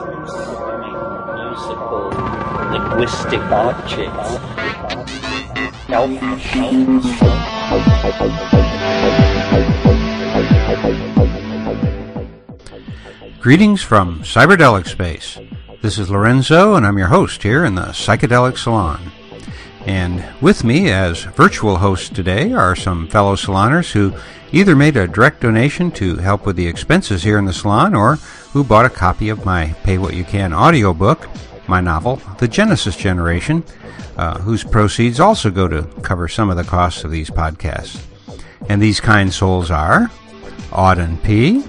musical linguistic objects. Greetings from Cyberdelic Space. This is Lorenzo, and I'm your host here in the Psychedelic Salon. And with me as virtual hosts today are some fellow saloners who either made a direct donation to help with the expenses here in the salon, or who bought a copy of my Pay What You Can audiobook, my novel, The Genesis Generation, whose proceeds also go to cover some of the costs of these podcasts. And these kind souls are Auden P.,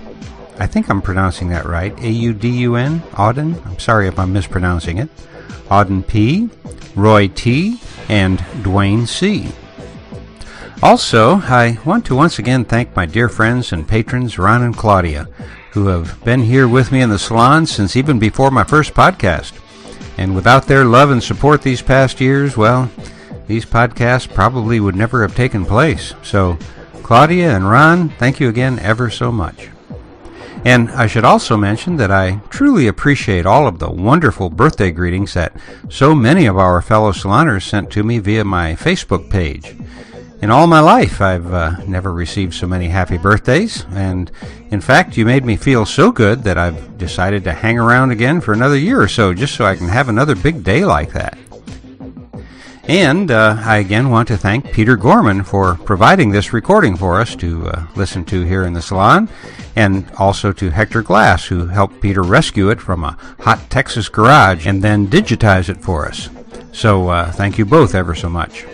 I think I'm pronouncing that right, A-U-D-U-N, Auden, I'm sorry if I'm mispronouncing it, Auden P., Roy T., and Dwayne C. Also, I want to once again thank my dear friends and patrons Ron and Claudia, who have been here with me in the salon since even before my first podcast. And without their love and support these past years, well, these podcasts probably would never have taken place. So, Claudia and Ron, thank you again ever so much. And I should also mention that I truly appreciate all of the wonderful birthday greetings that so many of our fellow saloners sent to me via my Facebook page. In all my life, I've never received so many happy birthdays, and in fact, you made me feel so good that I've decided to hang around again for another year or so, just so I can have another big day like that. And I again want to thank Peter Gorman for providing this recording for us to listen to here in the salon, and also to Hector Glass, who helped Peter rescue it from a hot Texas garage and then digitize it for us. So thank you both ever so much.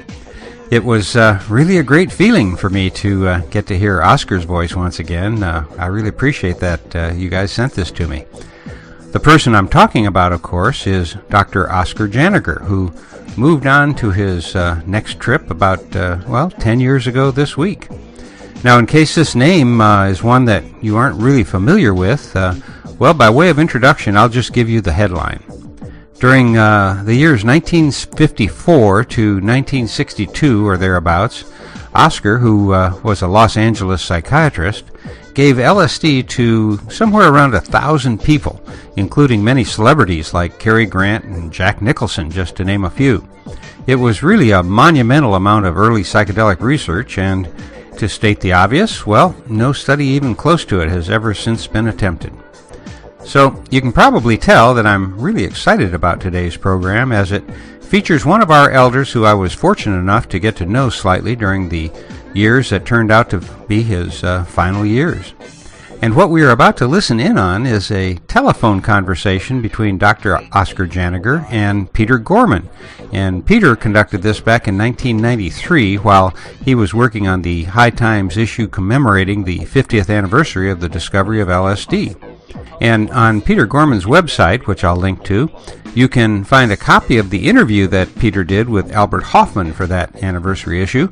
It was really a great feeling for me to get to hear Oscar's voice once again. I really appreciate that you guys sent this to me. The person I'm talking about, of course, is Dr. Oscar Janaker, who moved on to his next trip about, 10 years ago this week. Now, in case this name is one that you aren't really familiar with, by way of introduction, I'll just give you the headline. During the years 1954 to 1962 or thereabouts, Oscar, who was a Los Angeles psychiatrist, gave LSD to somewhere around 1,000 people, including many celebrities like Cary Grant and Jack Nicholson, just to name a few. It was really a monumental amount of early psychedelic research, and to state the obvious, no study even close to it has ever since been attempted. So you can probably tell that I'm really excited about today's program, as it features one of our elders who I was fortunate enough to get to know slightly during the years that turned out to be his final years. And what we are about to listen in on is a telephone conversation between Dr. Oscar Janaker and Peter Gorman. And Peter conducted this back in 1993 while he was working on the High Times issue commemorating the 50th anniversary of the discovery of LSD. And on Peter Gorman's website, which I'll link to, you can find a copy of the interview that Peter did with Albert Hofmann for that anniversary issue.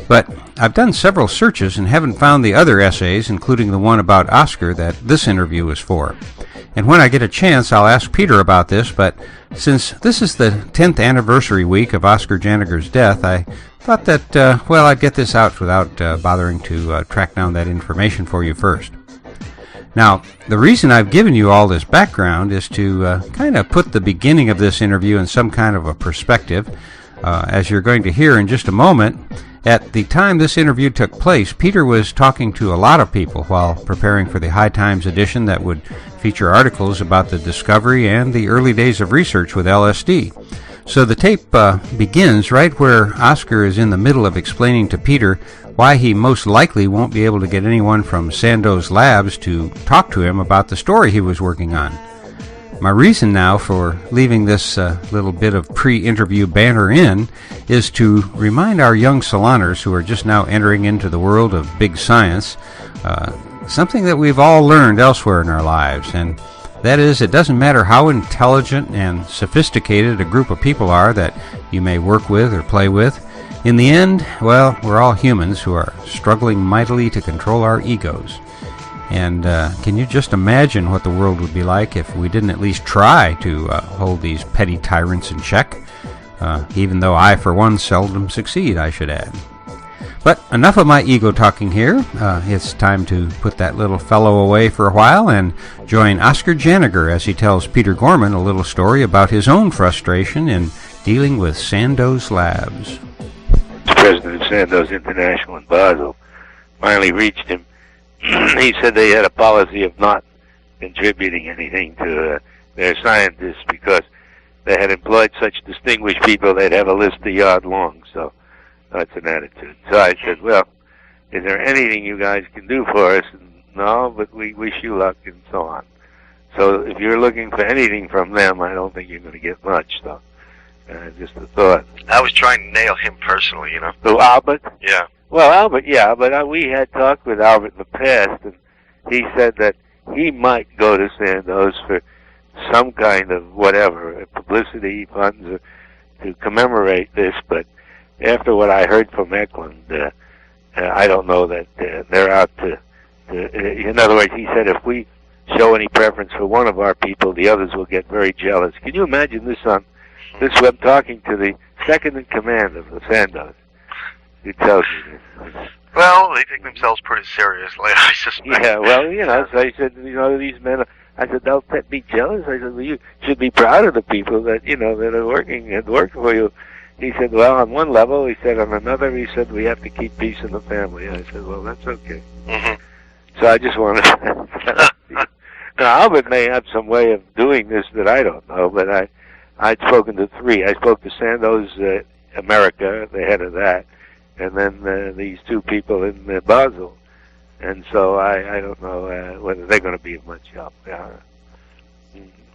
But I've done several searches and haven't found the other essays, including the one about Oscar, that this interview is for. And when I get a chance, I'll ask Peter about this, but since this is the 10th anniversary week of Oscar Janaker's death, I thought that, I'd get this out without bothering to track down that information for you first. Now, the reason I've given you all this background is to kind of put the beginning of this interview in some kind of a perspective. As you're going to hear in just a moment, at the time this interview took place, Peter was talking to a lot of people while preparing for the High Times edition that would feature articles about the discovery and the early days of research with LSD. So the tape begins right where Oscar is in the middle of explaining to Peter why he most likely won't be able to get anyone from Sandoz Labs to talk to him about the story he was working on. My reason now for leaving this little bit of pre-interview banter in is to remind our young saloners who are just now entering into the world of big science something that we've all learned elsewhere in our lives, and that is, it doesn't matter how intelligent and sophisticated a group of people are that you may work with or play with. In the end, we're all humans who are struggling mightily to control our egos. And can you just imagine what the world would be like if we didn't at least try to hold these petty tyrants in check? Even though I, for one, seldom succeed, I should add. But enough of my ego talking here. It's time to put that little fellow away for a while and join Oscar Janaker as he tells Peter Gorman a little story about his own frustration in dealing with Sandoz Labs. The president of Sandoz International in Basel finally reached him. He said they had a policy of not contributing anything to their scientists because they had employed such distinguished people they'd have a list a yard long. So that's an attitude. So I said, well, is there anything you guys can do for us? And, no, but we wish you luck and so on. So if you're looking for anything from them, I don't think you're going to get much, though. Just a thought. I was trying to nail him personally, you know. Who, Albert? Yeah. Well, Albert, yeah, but we had talked with Albert in the past, and he said that he might go to Sandoz for some kind of whatever, publicity funds to commemorate this, but after what I heard from Eklund, I don't know that they're out to, in other words, he said if we show any preference for one of our people, the others will get very jealous. Can you imagine this I'm talking to the second in command of the Sandoz, who tells you this. Well, they take themselves pretty seriously, I suspect. Yeah, well, you know, so I said, you know, these men, I said, they'll be jealous. I said, well, you should be proud of the people that, you know, that are working and work for you. He said, well, on one level, he said, on another, he said, we have to keep peace in the family. I said, well, that's okay. Mm-hmm. So I just wanted to... Now, Albert may have some way of doing this that I don't know, but I'd spoken to three. I spoke to Sandoz America, the head of that, and then these two people in Basel. And so I don't know whether they're going to be of much help.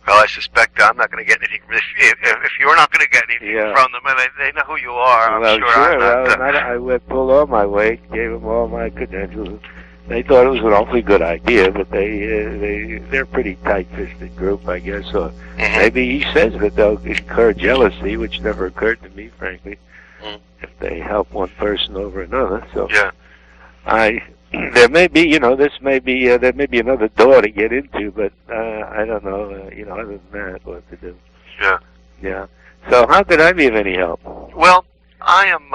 Well, I suspect I'm not going to get anything. If you're not going to get anything from them, and they know who you are, I'm sure I'm not. I pulled all my weight, gave them all my credentials. They thought it was an awfully good idea, but they're a pretty tight-fisted group, I guess. So maybe he says that they'll incur jealousy, which never occurred to me, frankly, if they help one person over another. So there may be, you know, there may be another door to get into, but I don't know, you know, other than that, what to do. Yeah. Yeah. So how could I be of any help? Well, I am,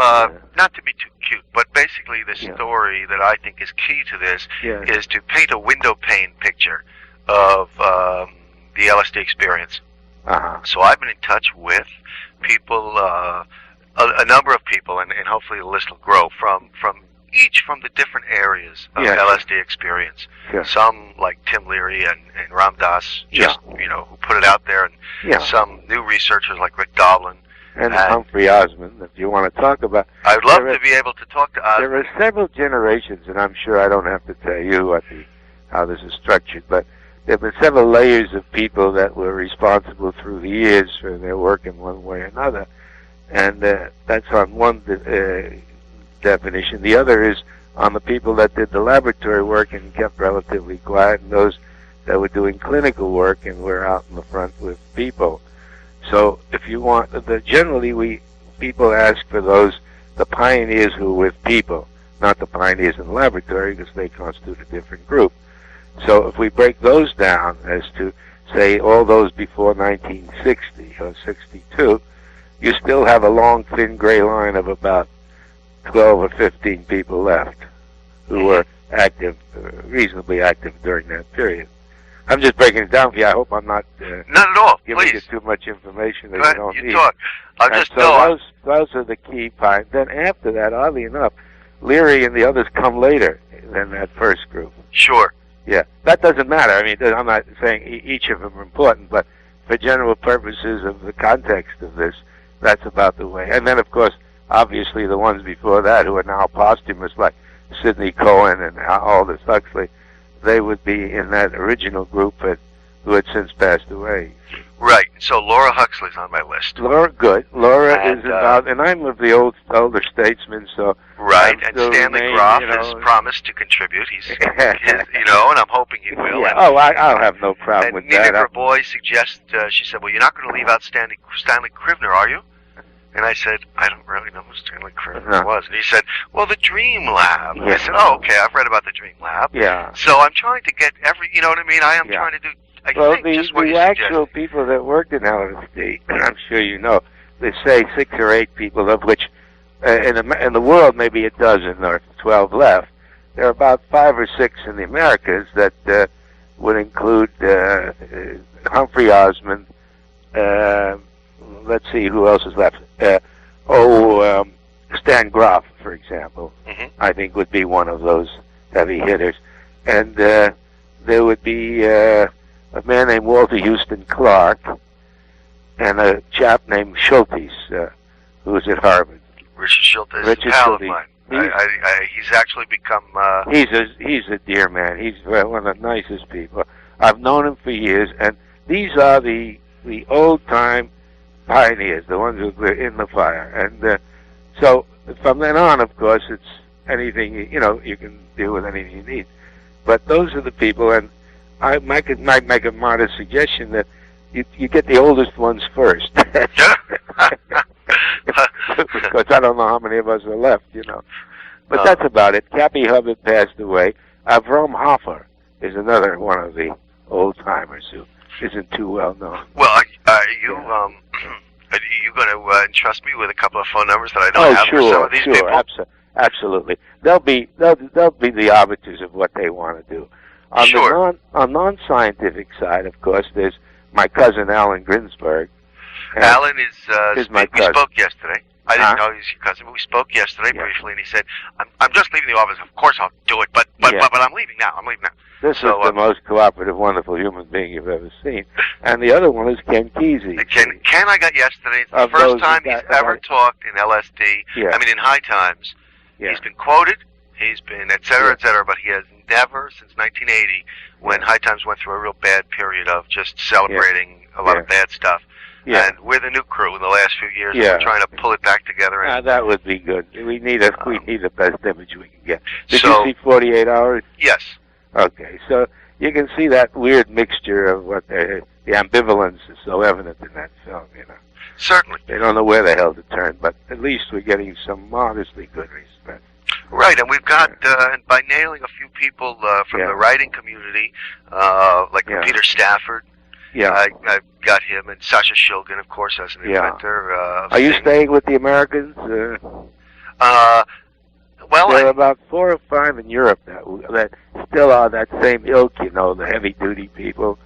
not to be too cute, but basically the story that I think is key to this is to paint a window pane picture of the LSD experience. So I've been in touch with people, a number of people, and hopefully the list will grow from the different areas of LSD experience. Some like Tim Leary and Ram Dass, just you know, who put it out there, and some new researchers like Rick Doblin. And Humphrey Osmond, if you want to talk about... I'd love to be able to talk to Osmond. There are several generations, and I'm sure I don't have to tell you how this is structured, but there have been several layers of people that were responsible through the years for their work in one way or another. And that's on one definition. The other is on the people that did the laboratory work and kept relatively quiet, and those that were doing clinical work and were out in the front with people. So if you want, generally people ask for the pioneers who were with people, not the pioneers in the laboratory, because they constitute a different group. So if we break those down as to, say, all those before 1960 or 62, you still have a long, thin gray line of about 12 or 15 people left who were active, reasonably active during that period. I'm just breaking it down for you. I hope I'm not at all. Giving Please. you too much information that you don't need. Talk. Those are the key points. Then after that, oddly enough, Leary and the others come later than that first group. Sure. Yeah, that doesn't matter. I mean, I'm not saying each of them are important, but for general purposes of the context of this, that's about the way. And then, of course, obviously the ones before that who are now posthumous, like Sidney Cohen and Aldous Huxley, they would be in that original group who had since passed away. Right. So Laura Huxley's on my list. Laura, good. Laura is involved, and I'm of the older statesmen, so... Right, and Stanley Groff has promised to contribute. He's you know, and I'm hoping he will. Yeah. I'll have no problem with that. And Nina Gravois suggests, she said, well, you're not going to leave out Stanley Scrivener, are you? And I said, I don't really know who Stanley Scrivener was. And he said, well, the Dream Lab. And I said, oh, okay, I've read about the Dream Lab. Yeah. So I'm trying to get you know what I mean? I am trying to do, the actual people that worked in LSD, I'm sure you know, they say 6 or 8 people, of which in the world, maybe a dozen or 12 left. There are about 5 or 6 in the Americas that would include Humphrey Osmond. Let's see who else is left. Stan Groff, for example, I think would be one of those heavy hitters. And there would be a man named Walter Houston Clark and a chap named Schultes, who was at Harvard. Richard Schultes is a pal of mine. He's actually become... He's a dear man. He's one of the nicest people. I've known him for years, and these are the old-time pioneers, the ones who were in the fire. And so from then on, of course, it's anything, you can deal with anything you need. But those are the people, and I might make a modest suggestion that you get the oldest ones first. Because I don't know how many of us are left, But that's about it. Cappy Hubbard passed away. Avram Hoffer is another one of the old-timers who isn't too well known. Well, are you going to entrust me with a couple of phone numbers that I don't have for some of these people? Absolutely. They'll be the arbiters of what they want to do. On the non-scientific side, of course, there's my cousin Alan Ginsberg. Alan is my we cousin. spoke yesterday. I didn't know he was your cousin, but we spoke yesterday briefly, and he said, "I'm just leaving the office. Of course I'll do it, but I'm leaving now. I'm leaving now." This is the most cooperative, wonderful human being you've ever seen. And the other one is Ken Kesey. Ken I got yesterday. It's the first time he's ever talked in LSD. Yeah. I mean, in High Times. Yeah. He's been quoted. He's been et cetera, but he has never, since 1980, when High Times went through a real bad period of just celebrating a lot of bad stuff. Yeah. And we're the new crew in the last few years. Yeah. We're trying to pull it back together. And, that would be good. We need the best image we can get. Did you see 48 Hours? Yes. Okay, so you can see that weird mixture of what the ambivalence is so evident in that film, Certainly. They don't know where the hell to turn, but at least we're getting some modestly good response. Right, and we've got, and by nailing a few people from the writing community, like Peter Stafford, I got him, and Sasha Shulgin, of course, as an inventor. Are you staying with the Americans? Well, there are about 4 or 5 in Europe that still are that same ilk, the heavy-duty people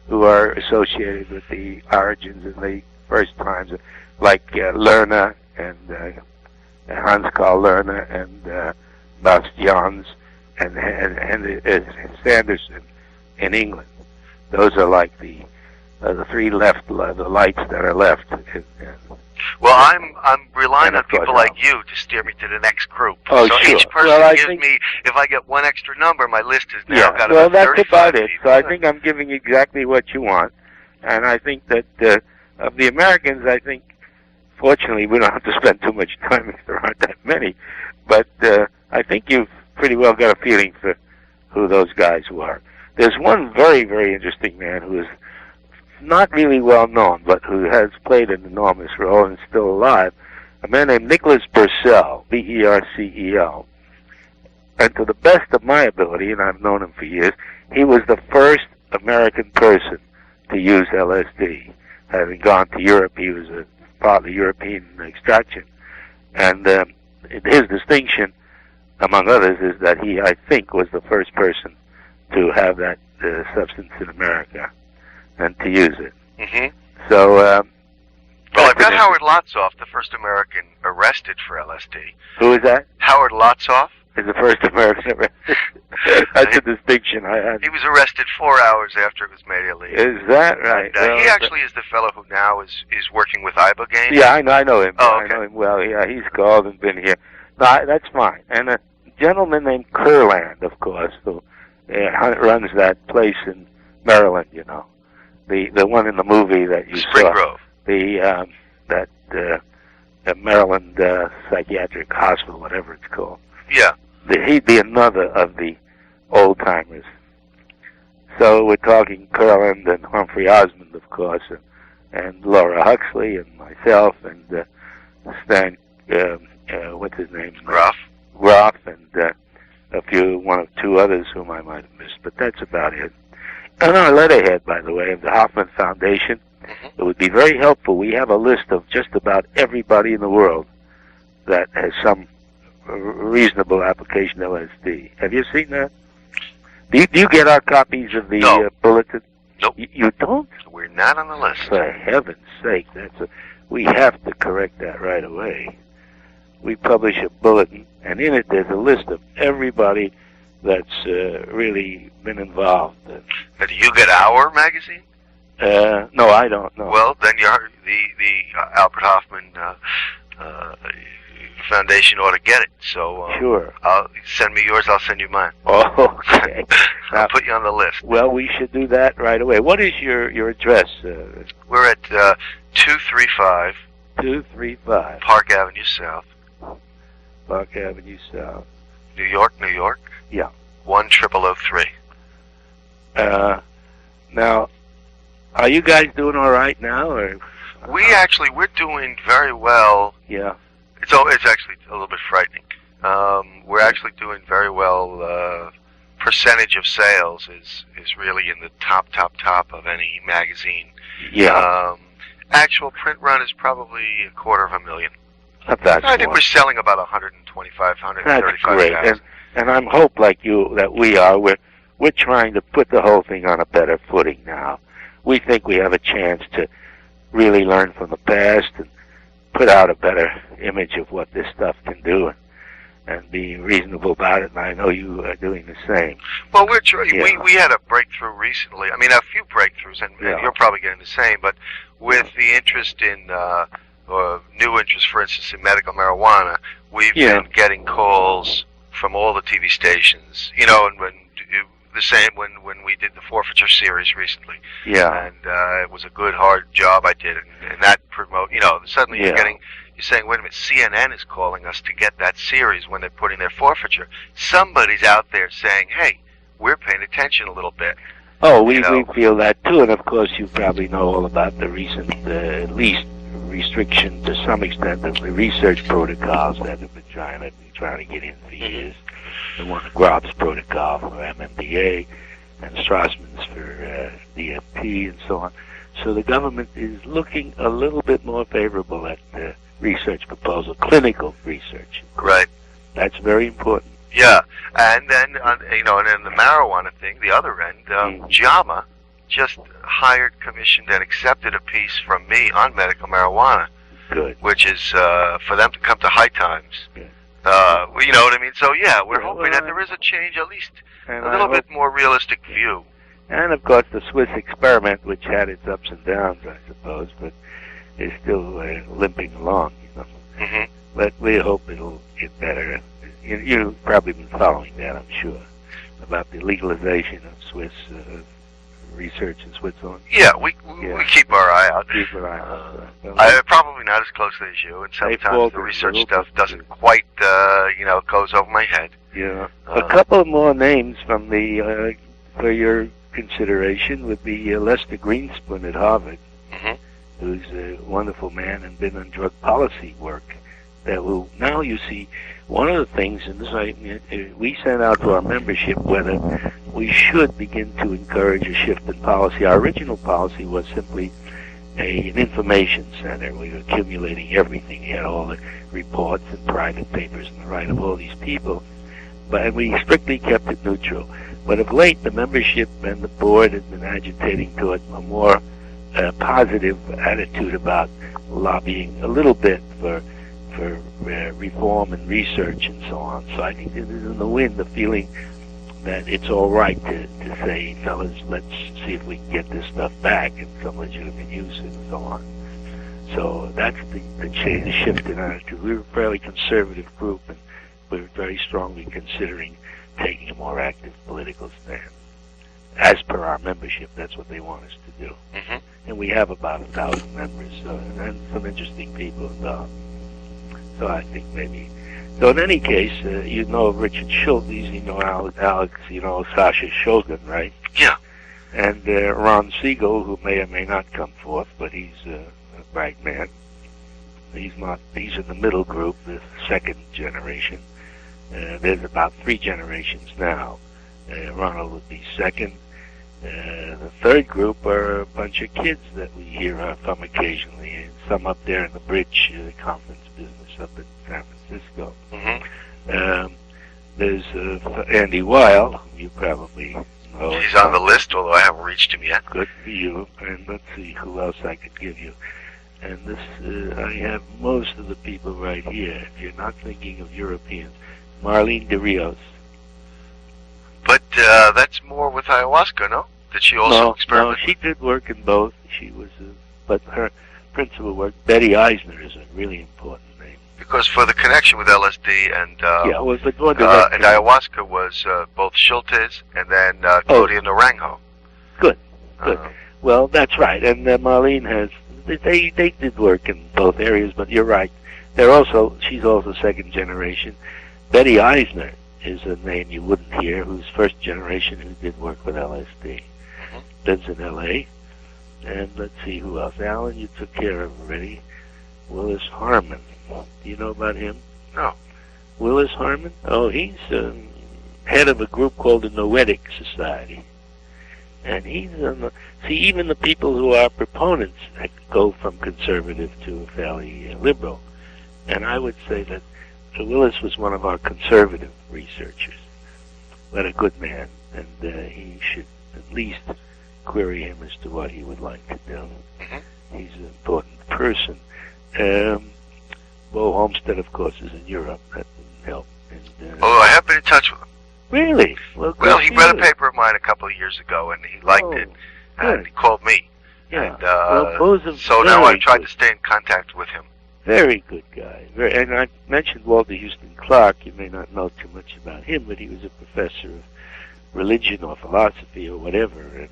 who are associated with the origins and the first times, like Lerner and Hans Carl Lerner and Bastians and Sanderson in England. Those are like the 3 left, the lights that are left. Well, I'm relying on people like you to steer me to the next group. Oh, so sure. Each person gives me, if I get one extra number, my list is now got about 35 that's about it. people. So I think I'm giving exactly what you want. And I think that of the Americans, I think, fortunately, we don't have to spend too much time because there aren't that many. But I think you've pretty well got a feeling for who those guys were. There's one very, very interesting man who is not really well known, but who has played an enormous role and is still alive, a man named Nicholas Bercel, B-E-R-C-E-L. And to the best of my ability, and I've known him for years, he was the first American person to use LSD. Having gone to Europe, he was a part of the European extraction. And his distinction, among others, is that he, I think, was the first person to have that substance in America and to use it. Mm-hmm. So, well, I've got Howard Lotsoff, the first American arrested for LSD. Who is that? Howard Lotsoff. Is the first American arrested. That's a distinction. He was arrested 4 hours after it was made illegal. Is that right? He actually is the fellow who now is working with Ibogaine. Yeah, I know him. Oh, okay. I know him well. Yeah, he's called and been here. No, that's fine. And a gentleman named Kurland, of course, who runs that place in Maryland, The one in the movie that you Spring saw. Grove. The Maryland Psychiatric Hospital, whatever it's called. Yeah. He'd be another of the old-timers. So we're talking Kurland and Humphrey Osmond, of course, and Laura Huxley and myself and Stan, what's his name? Groff. Groff and one or two others whom I might have missed, but that's about it. On our letterhead, by the way, of the Hoffman Foundation, it would be very helpful. We have a list of just about everybody in the world that has some reasonable application of LSD. Have you seen that? Do you get our copies of the bulletin? Nope. You don't? We're not on the list. For heaven's sake, we have to correct that right away. We publish a bulletin, and in it there's a list of everybody that's really been involved. Now, do you get our magazine? No, I don't know. Well, then the Albert Hoffman Foundation ought to get it. So sure. Send me yours. I'll send you mine. Oh, okay. I'll put you on the list. Well, we should do that right away. What is your address? We're at 235 Park Avenue South. Park Avenue South. New York, New York. Yeah. 10003. Now, are you guys doing all right now, or? We're doing very well. Yeah. It's actually a little bit frightening. We're actually doing very well. Percentage of sales is really in the top of any magazine. Yeah. Actual print run is probably $250,000. That's I think we're selling about 125, 135,000. That's great. And I'm hope like you that we are. We're trying to put the whole thing on a better footing now. We think we have a chance to really learn from the past and put out a better image of what this stuff can do and be reasonable about it, and I know you are doing the same. Well, we're trying. Yeah. We had a breakthrough recently. I mean, a few breakthroughs, and you're probably getting the same, but with the interest in, new interest, for instance, in medical marijuana, we've been getting calls from all the TV stations, and the same when we did the forfeiture series recently. Yeah. And it was a good, hard job I did, and that suddenly you're saying, wait a minute, CNN is calling us to get that series when they're putting their forfeiture. Somebody's out there saying, hey, we're paying attention a little bit. Oh, we feel that too, and of course you probably know all about the recent, at least restriction to some extent of the research protocols that have been trying to get in for years. The one Grob's protocol for MMDA and Strassman's for DMT and so on. So the government is looking a little bit more favorable at the research proposal, clinical research. Right. That's very important. Yeah, and then and then the marijuana thing, the other end, JAMA just commissioned and accepted a piece from me on medical marijuana. Good. Which is for them to come to High Times. Good. You know what I mean? So yeah, we're hoping that there is a change, at least a little bit more realistic view. And of course the Swiss experiment, which had its ups and downs, I suppose, but is still limping along, Mm-hmm. But we hope it'll get better. You've probably been following that, I'm sure, about the legalization of Swiss research in Switzerland. Yeah, we keep our eye out. Keep our eye out. Probably not as closely as you, and sometimes the research stuff doesn't quite, goes over my head. Yeah. A couple more names from the for your consideration would be Lester Greenspan at Harvard, who's a wonderful man and been on drug policy work. That will now, you see, one of the things in this, we sent out to our membership whether we should begin to encourage a shift in policy. Our original policy was simply an information center. We were accumulating everything. We had all the reports and private papers and the right of all these people, but we strictly kept it neutral. But of late, the membership and the board has been agitating towards a more positive attitude about lobbying a little bit for reform and research and so on. So I think this is in the wind, the feeling that it's all right to say, fellas, let's see if we can get this stuff back and some legitimate use and so on. So that's the change, the shift in attitude. We're a fairly conservative group, and we're very strongly considering taking a more active political stand. As per our membership, that's what they want us to do. Mm-hmm. And we have about 1,000 members, and some interesting people involved. So I think maybe. So in any case, you know of Richard Schultz, you know Alex, Sasha Shogun, right? Yeah. And Ron Siegel, who may or may not come forth, but he's a bright man. He's in the middle group, the second generation. There's about 3 generations now. Ronald would be second. The third group are a bunch of kids that we hear from occasionally, some up there in the bridge conference business up in San Francisco. Mm-hmm. There's Andy Weil, whom you probably know. He's on the list, although I haven't reached him yet. Good for you. And let's see who else I could give you. And this, I have most of the people right here, if you're not thinking of Europeans. Marlene de Rios. But that's more with ayahuasca, no? Did she also experiment? No, she did work in both. She was, but her principal work, Betty Eisner, is a really important name. Because for the connection with LSD and and ayahuasca was both Schultes and then Claudia Naranjo. Good. Well, that's right. And Marlene has. They did work in both areas, but you're right. She's also second generation. Betty Eisner is a name you wouldn't hear, who's first generation, who did work with LSD. Lives in L.A. And let's see who else. Alan, you took care of already. Willis Harmon. Do you know about him? No. Willis Harmon? Oh, he's head of a group called the Noetic Society. And he's see, even the people who are proponents go from conservative to fairly liberal. And I would say that Willis was one of our conservative researchers, but a good man, and he should at least query him as to what he would like to do. He's an important person. Bo Homestead, of course, is in Europe. That didn't help. And, I have been in touch with him. Really? Well, he read a paper of mine a couple of years ago, and he liked it, and he called me. Yeah. And, so now I've tried to stay in contact with him. Very good guy. And I mentioned Walter Houston Clark. You may not know too much about him, but he was a professor of religion or philosophy or whatever, and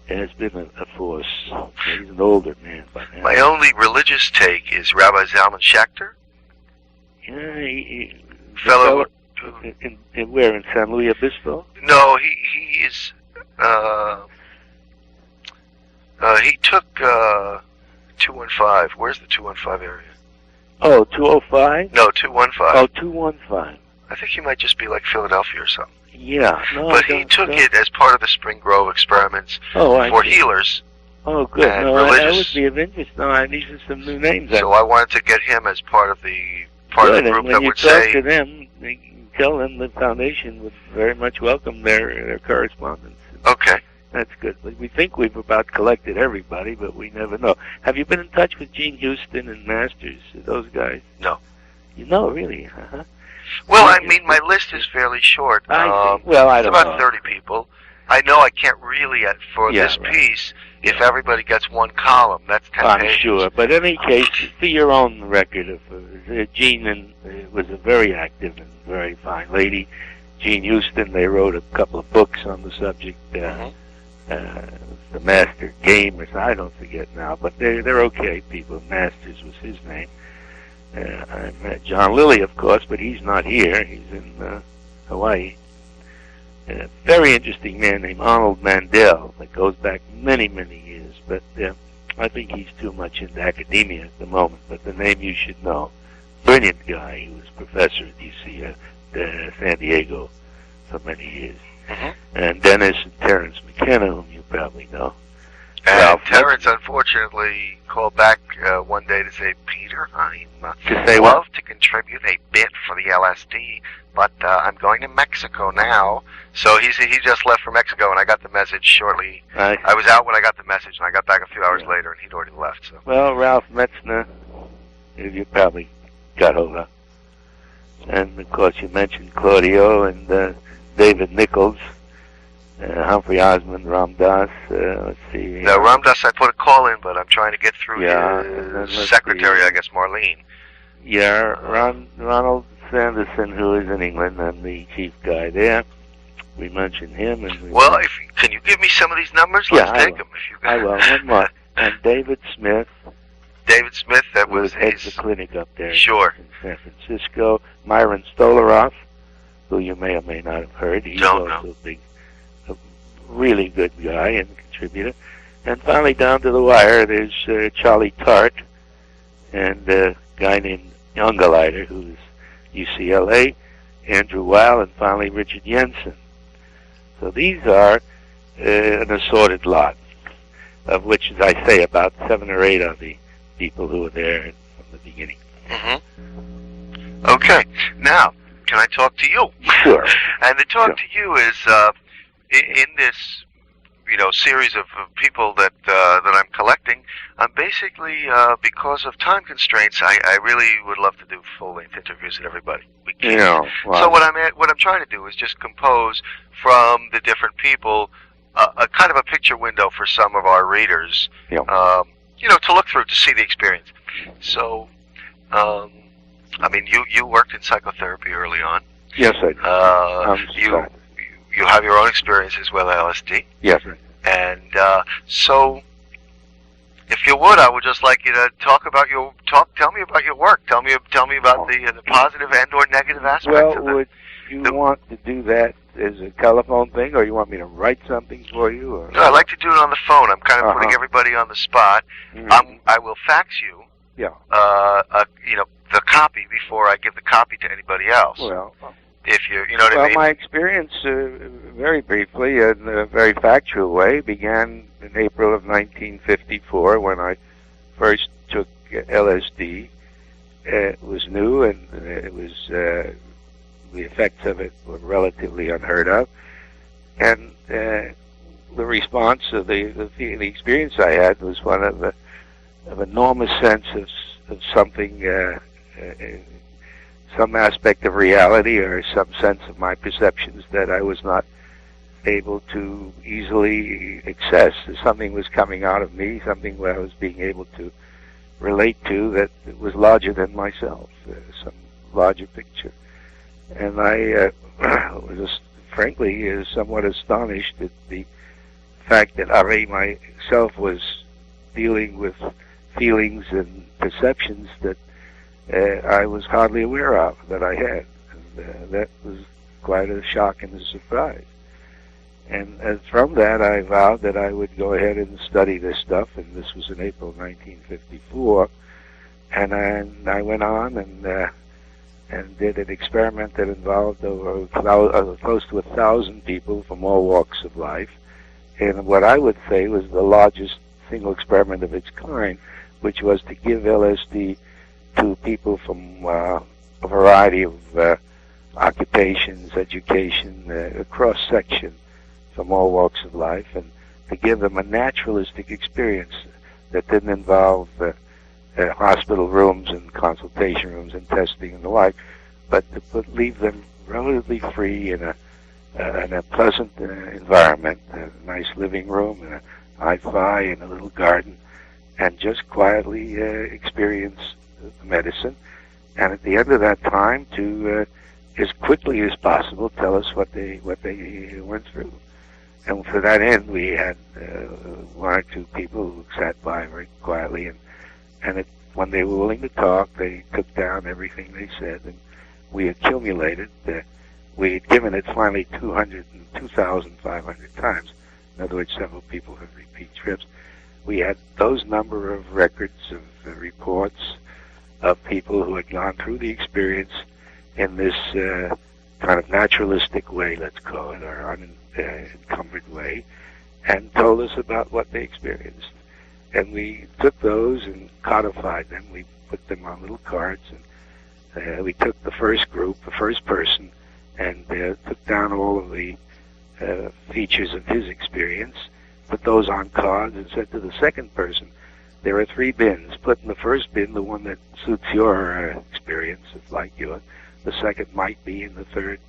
has been a force. He's an older man by now. My only religious take is Rabbi Zalman Schachter. Yeah, fellow. In where, in San Luis Obispo? No, he is. He took 215. Where's the 215 area? Oh, 205? No, 215. Oh, 215. I think he might just be like Philadelphia or something. Yeah. No, but he took it as part of the Spring Grove experiments for healers. Oh, good. And no, religious. that would be of interest. No, these are some new names. So I wanted to get him as part of the group that would say. When you talk to them, tell them the foundation would very much welcome their correspondence. Okay. That's good. We think we've about collected everybody, but we never know. Have you been in touch with Gene Houston and Masters, those guys? No. You know, really? Uh-huh. Well, I mean, my list is fairly short. I see. Well, I don't know. It's about 30 people. I know I can't really, for this piece, if everybody gets one column, that's 10 pages. I'm sure. But in any case, for your own record, Jean was a very active and very fine lady. Gene Houston, they wrote a couple of books on the subject. The Master Gamers, I don't forget now, but they're okay people. Masters was his name. I met John Lilly, of course, but he's not here. He's in Hawaii. A very interesting man named Arnold Mandel that goes back many, many years, but I think he's too much into academia at the moment, but the name you should know. Brilliant guy. He was professor at UC San Diego for many years. And Dennis and Terrence McKenna, whom you probably know. And Terrence, unfortunately, called back one day to say, Peter, I'd love to contribute a bit for the LSD, but I'm going to Mexico now. So he just left for Mexico, and I got the message shortly. I was out when I got the message, and I got back a few hours later, and he'd already left. So. Well, Ralph Metzner, you probably got hold of. And, of course, you mentioned Claudio and David Nichols. Humphrey Osmond, Ram Dass, let's see. No, Ram Dass, I put a call in, but I'm trying to get through his secretary, I guess, Marlene. Yeah, Ronald Sanderson, who is in England, and the chief guy there. We mentioned him. And can you give me some of these numbers? Let's take them. If you got. I will, one more. And David Smith. David Smith, that was head the clinic up there in San Francisco. Myron Stolaroff, who you may or may not have heard. He's also a really good guy and contributor. And finally, down to the wire, there's Charlie Tart and a guy named Ungerleider, who's UCLA, Andrew Weil, and finally Richard Jensen. So these are an assorted lot, of which, as I say, about 7 or 8 of the people who were there from the beginning. Okay. Now, can I talk to you? Sure. And the talk to you is in this, series of people that I'm collecting. I'm basically because of time constraints, I really would love to do full-length interviews with everybody. We can't. So what I'm trying to do is just compose from the different people a kind of a picture window for some of our readers. To look through to see the experience. So, you worked in psychotherapy early on. Yes, I did. You have your own experiences with LSD. Yes. And so, if you would, I would just like you to tell me about your work. Tell me about the positive and or negative aspects of it. Well, would you want to do that as a telephone thing, or you want me to write something for you? Or? No, I'd like to do it on the phone. I'm kind of putting everybody on the spot. Mm-hmm. I will fax you. Yeah. The copy before I give the copy to anybody else. Well, if you know what I mean. My experience, very briefly, in a very factual way, began in April of 1954 when I first took LSD. It was new, and it was the effects of it were relatively unheard of, and the response of the experience I had was one of enormous sense of something. Some aspect of reality or some sense of my perceptions that I was not able to easily access. Something was coming out of me, something where I was being able to relate to that was larger than myself, some larger picture. And I was frankly somewhat astonished at the fact that I myself was dealing with feelings and perceptions that I was hardly aware of that I had. And that was quite a shock and a surprise. And from that, I vowed that I would go ahead and study this stuff, and this was in April 1954. And I went on and did an experiment that involved close to 1,000 people from all walks of life, in what I would say was the largest single experiment of its kind, which was to give LSD to people from a variety of occupations, education, a cross-section from all walks of life, and to give them a naturalistic experience that didn't involve hospital rooms and consultation rooms and testing and the like, but to leave them relatively free in a pleasant environment, a nice living room, and a hi-fi and a little garden, and just quietly experience medicine, and at the end of that time to as quickly as possible tell us what they went through. And for that end, we had one or two people who sat by very quietly, and when they were willing to talk, they took down everything they said, and we accumulated. We had given it finally 2,500 times. In other words, several people have repeat trips. We had those number of records of reports of people who had gone through the experience in this kind of naturalistic way, let's call it, or unencumbered way, and told us about what they experienced. And we took those and codified them. We put them on little cards, and we took the first group, the first person, and took down all of the features of his experience, put those on cards, and said to the second person, there are 3 bins. Put in the first bin the one that suits your experience, it's like yours. The second might be, and the third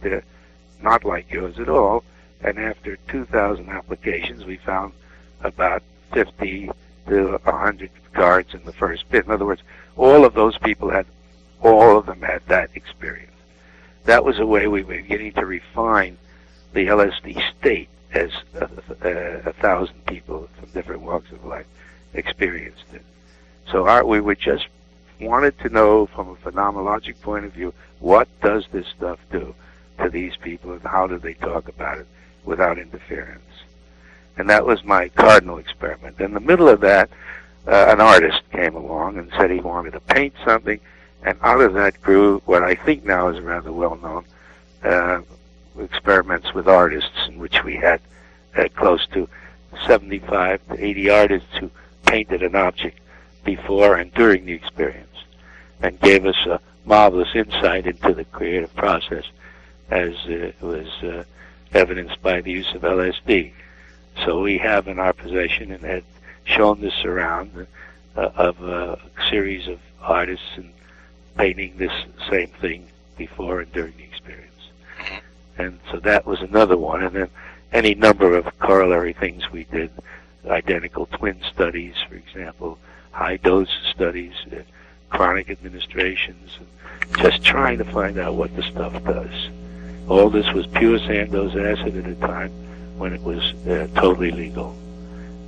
not like yours at all. And after 2,000 applications, we found about 50 to 100 cards in the first bin. In other words, all of them had that experience. That was a way we were beginning to refine the LSD state as 1,000 people from different walks of life experienced it. So we were just wanted to know from a phenomenologic point of view, what does this stuff do to these people and how do they talk about it without interference? And that was my cardinal experiment. In the middle of that, an artist came along and said he wanted to paint something, and out of that grew what I think now is rather well-known experiments with artists, in which we had close to 75 to 80 artists who painted an object before and during the experience. and gave us a marvelous insight into the creative process, as it was evidenced by the use of LSD. So we have in our possession, and had shown this around, of a series of artists and painting this same thing before and during the experience. And so that was another one. And then any number of corollary things we did, identical twin studies, for example, high dose studies, chronic administrations, and just trying to find out what the stuff does. All this was pure Sandoz acid at a time when it was totally legal.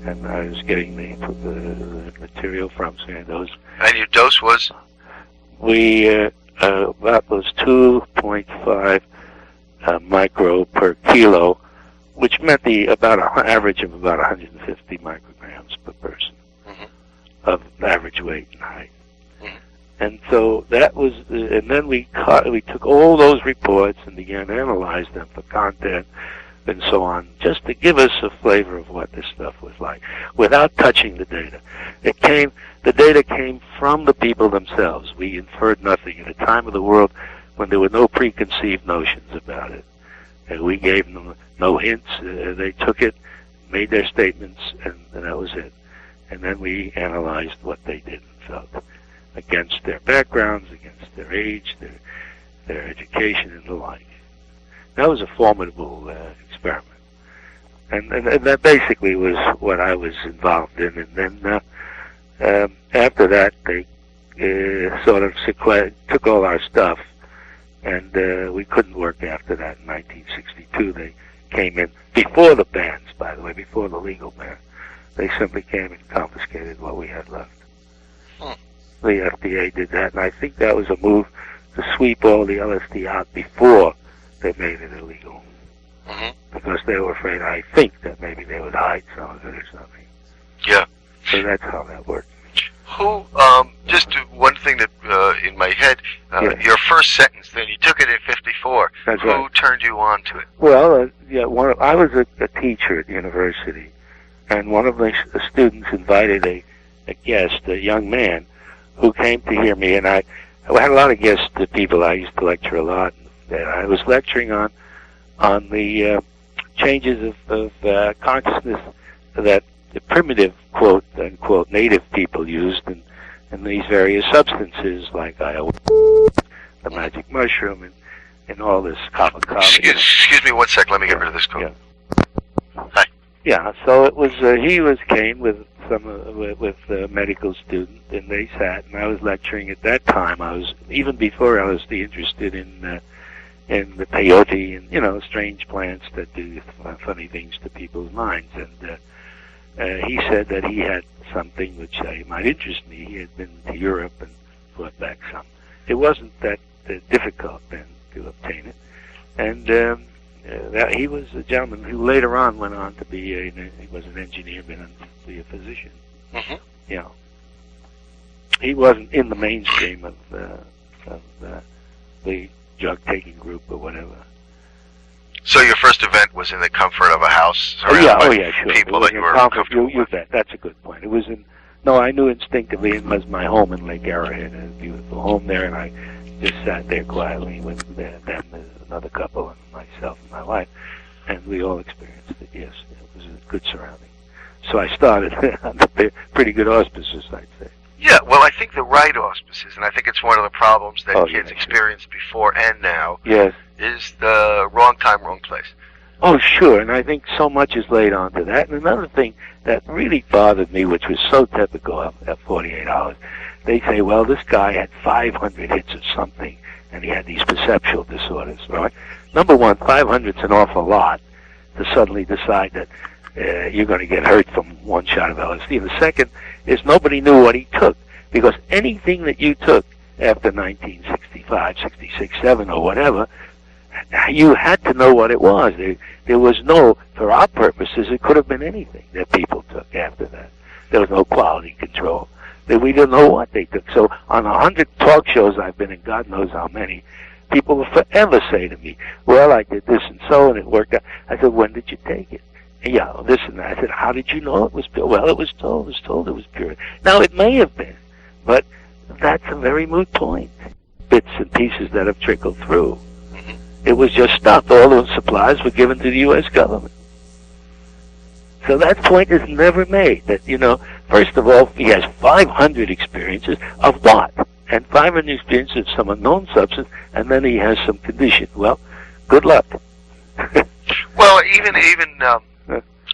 And I was getting the material from Sandoz. And your dose was? That was 2.5 micro per kilo, which meant about an average of about 150 micrograms per person of average weight and height. And so that was, and then we took all those reports and began to analyze them for content and so on, just to give us a flavor of what this stuff was like, without touching the data. The data came from the people themselves. We inferred nothing at a time of the world when there were no preconceived notions about it. And we gave them no hints. They took it, made their statements, and that was it. And then we analyzed what they did and felt against their backgrounds, against their age, their education, and the like. That was a formidable experiment. And that basically was what I was involved in. And then after that, they sort of took all our stuff, and we couldn't work after that in 1962. They came in, before the bans, by the way, before the legal ban. They simply came and confiscated what we had left. The FDA did that, and I think that was a move to sweep all the LSD out before they made it illegal. Because they were afraid, I think, that maybe they would hide some of it or something. Yeah. So that's how that worked. Who, just one thing that in my head, your first sentence, then you took it in 54. That's Who right. turned you on to it? Well, I was a teacher at the university, and one of the students invited a guest, a young man, who came to hear me, and I had a lot of guest people. I used to lecture a lot. And I was lecturing on the changes of consciousness that the primitive, quote unquote, native people used in these various substances like ayahuasca, the magic mushroom, and all this kava. Excuse me 1 sec. Let me get rid of this code. Yeah. Hi. Yeah. So it was came with with a medical student, and they sat, and I was lecturing at that time. I was, even before LSD, interested in the peyote and strange plants that do funny things to people's minds. And he said that he had something which might interest me. He had been to Europe and brought back some. It wasn't that difficult then to obtain it, and he was a gentleman who later on went on to be he was an engineer, went on to be a physician. He wasn't in the mainstream of the drug-taking group or whatever. So your first event was in the comfort of a house surrounded by sure. people that you were comfortable with? Bet. That's a good point. It was I knew instinctively it was my home in Lake Arrowhead, a beautiful home there, and I just sat there quietly with them, another couple, and myself and my wife, and we all experienced it, yes. It was a good surrounding. So I started under pretty good auspices, I'd say. Yeah, well, I think the right auspices, and I think it's one of the problems that kids sure. experience before and now, yes, is the wrong time, wrong place. Oh, sure, and I think so much is laid onto that. And another thing that really bothered me, which was so typical at 48 Hours, they say, well, this guy had 500 hits of something, and he had these perceptual disorders, right? Number one, 500's an awful lot to suddenly decide that you're going to get hurt from one shot of LSD. And the second is nobody knew what he took, because anything that you took after 1965, 66, 7, or whatever, you had to know what it was. There was no, for our purposes, it could have been anything that people took after that. There was no quality control. We didn't know what they took. So on 100 talk shows I've been in, God knows how many, people will forever say to me, well, I did this and so, and it worked out. I said, when did you take it? Yeah, this and that. I said, how did you know it was pure? Well, it was told it was pure. Now, it may have been, but that's a very moot point. Bits and pieces that have trickled through. It was just stopped. All those supplies were given to the U.S. government. So that point is never made. That, first of all, he has 500 experiences of what? And 500 experiences of some unknown substance, and then he has some condition. Well, good luck. Well, even I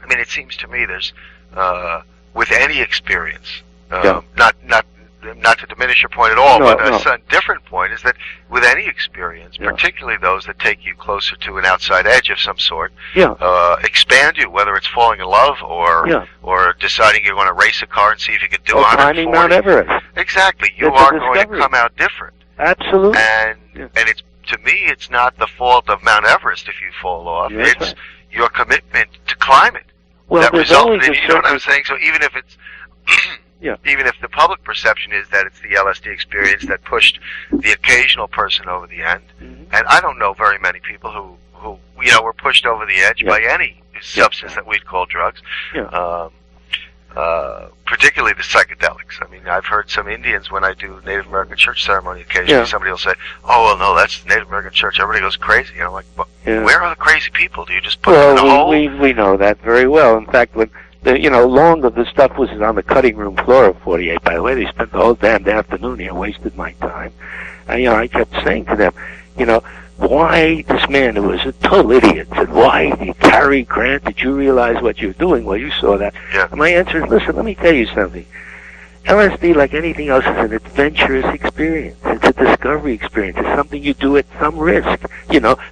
mean, it seems to me there's with any experience, not to diminish your point at all, but a different point is that with any experience, particularly those that take you closer to an outside edge of some sort, expand you, whether it's falling in love or deciding you're going to race a car and see if you can do 140. Climbing Mount Everest. Exactly, you are going to come out different. Absolutely. And it's, to me, it's not the fault of Mount Everest if you fall off. It's your commitment to climb it that resulted in, you know what I'm saying? So even if it's even if the public perception is that it's the LSD experience that pushed the occasional person over the end, and I don't know very many people who were pushed over the edge by any substance that we'd call drugs, particularly the psychedelics. I mean, I've heard some Indians, when I do Native American church ceremony, occasionally somebody will say, "Oh, well, no, that's Native American church. Everybody goes crazy." And I'm like, well, where are the crazy people? Do you just put them in a hole? We know that very well. In fact, when long of the stuff was on the cutting room floor of 48. By the way, they spent the whole damned afternoon here, wasted my time. And, I kept saying to them, why this man who was a total idiot said, why did you carry Grant? Did you realize what you're doing? Well, you saw that. Yeah. And my answer is, listen, let me tell you something. LSD, like anything else, is an adventurous experience. It's a discovery experience. It's something you do at some risk.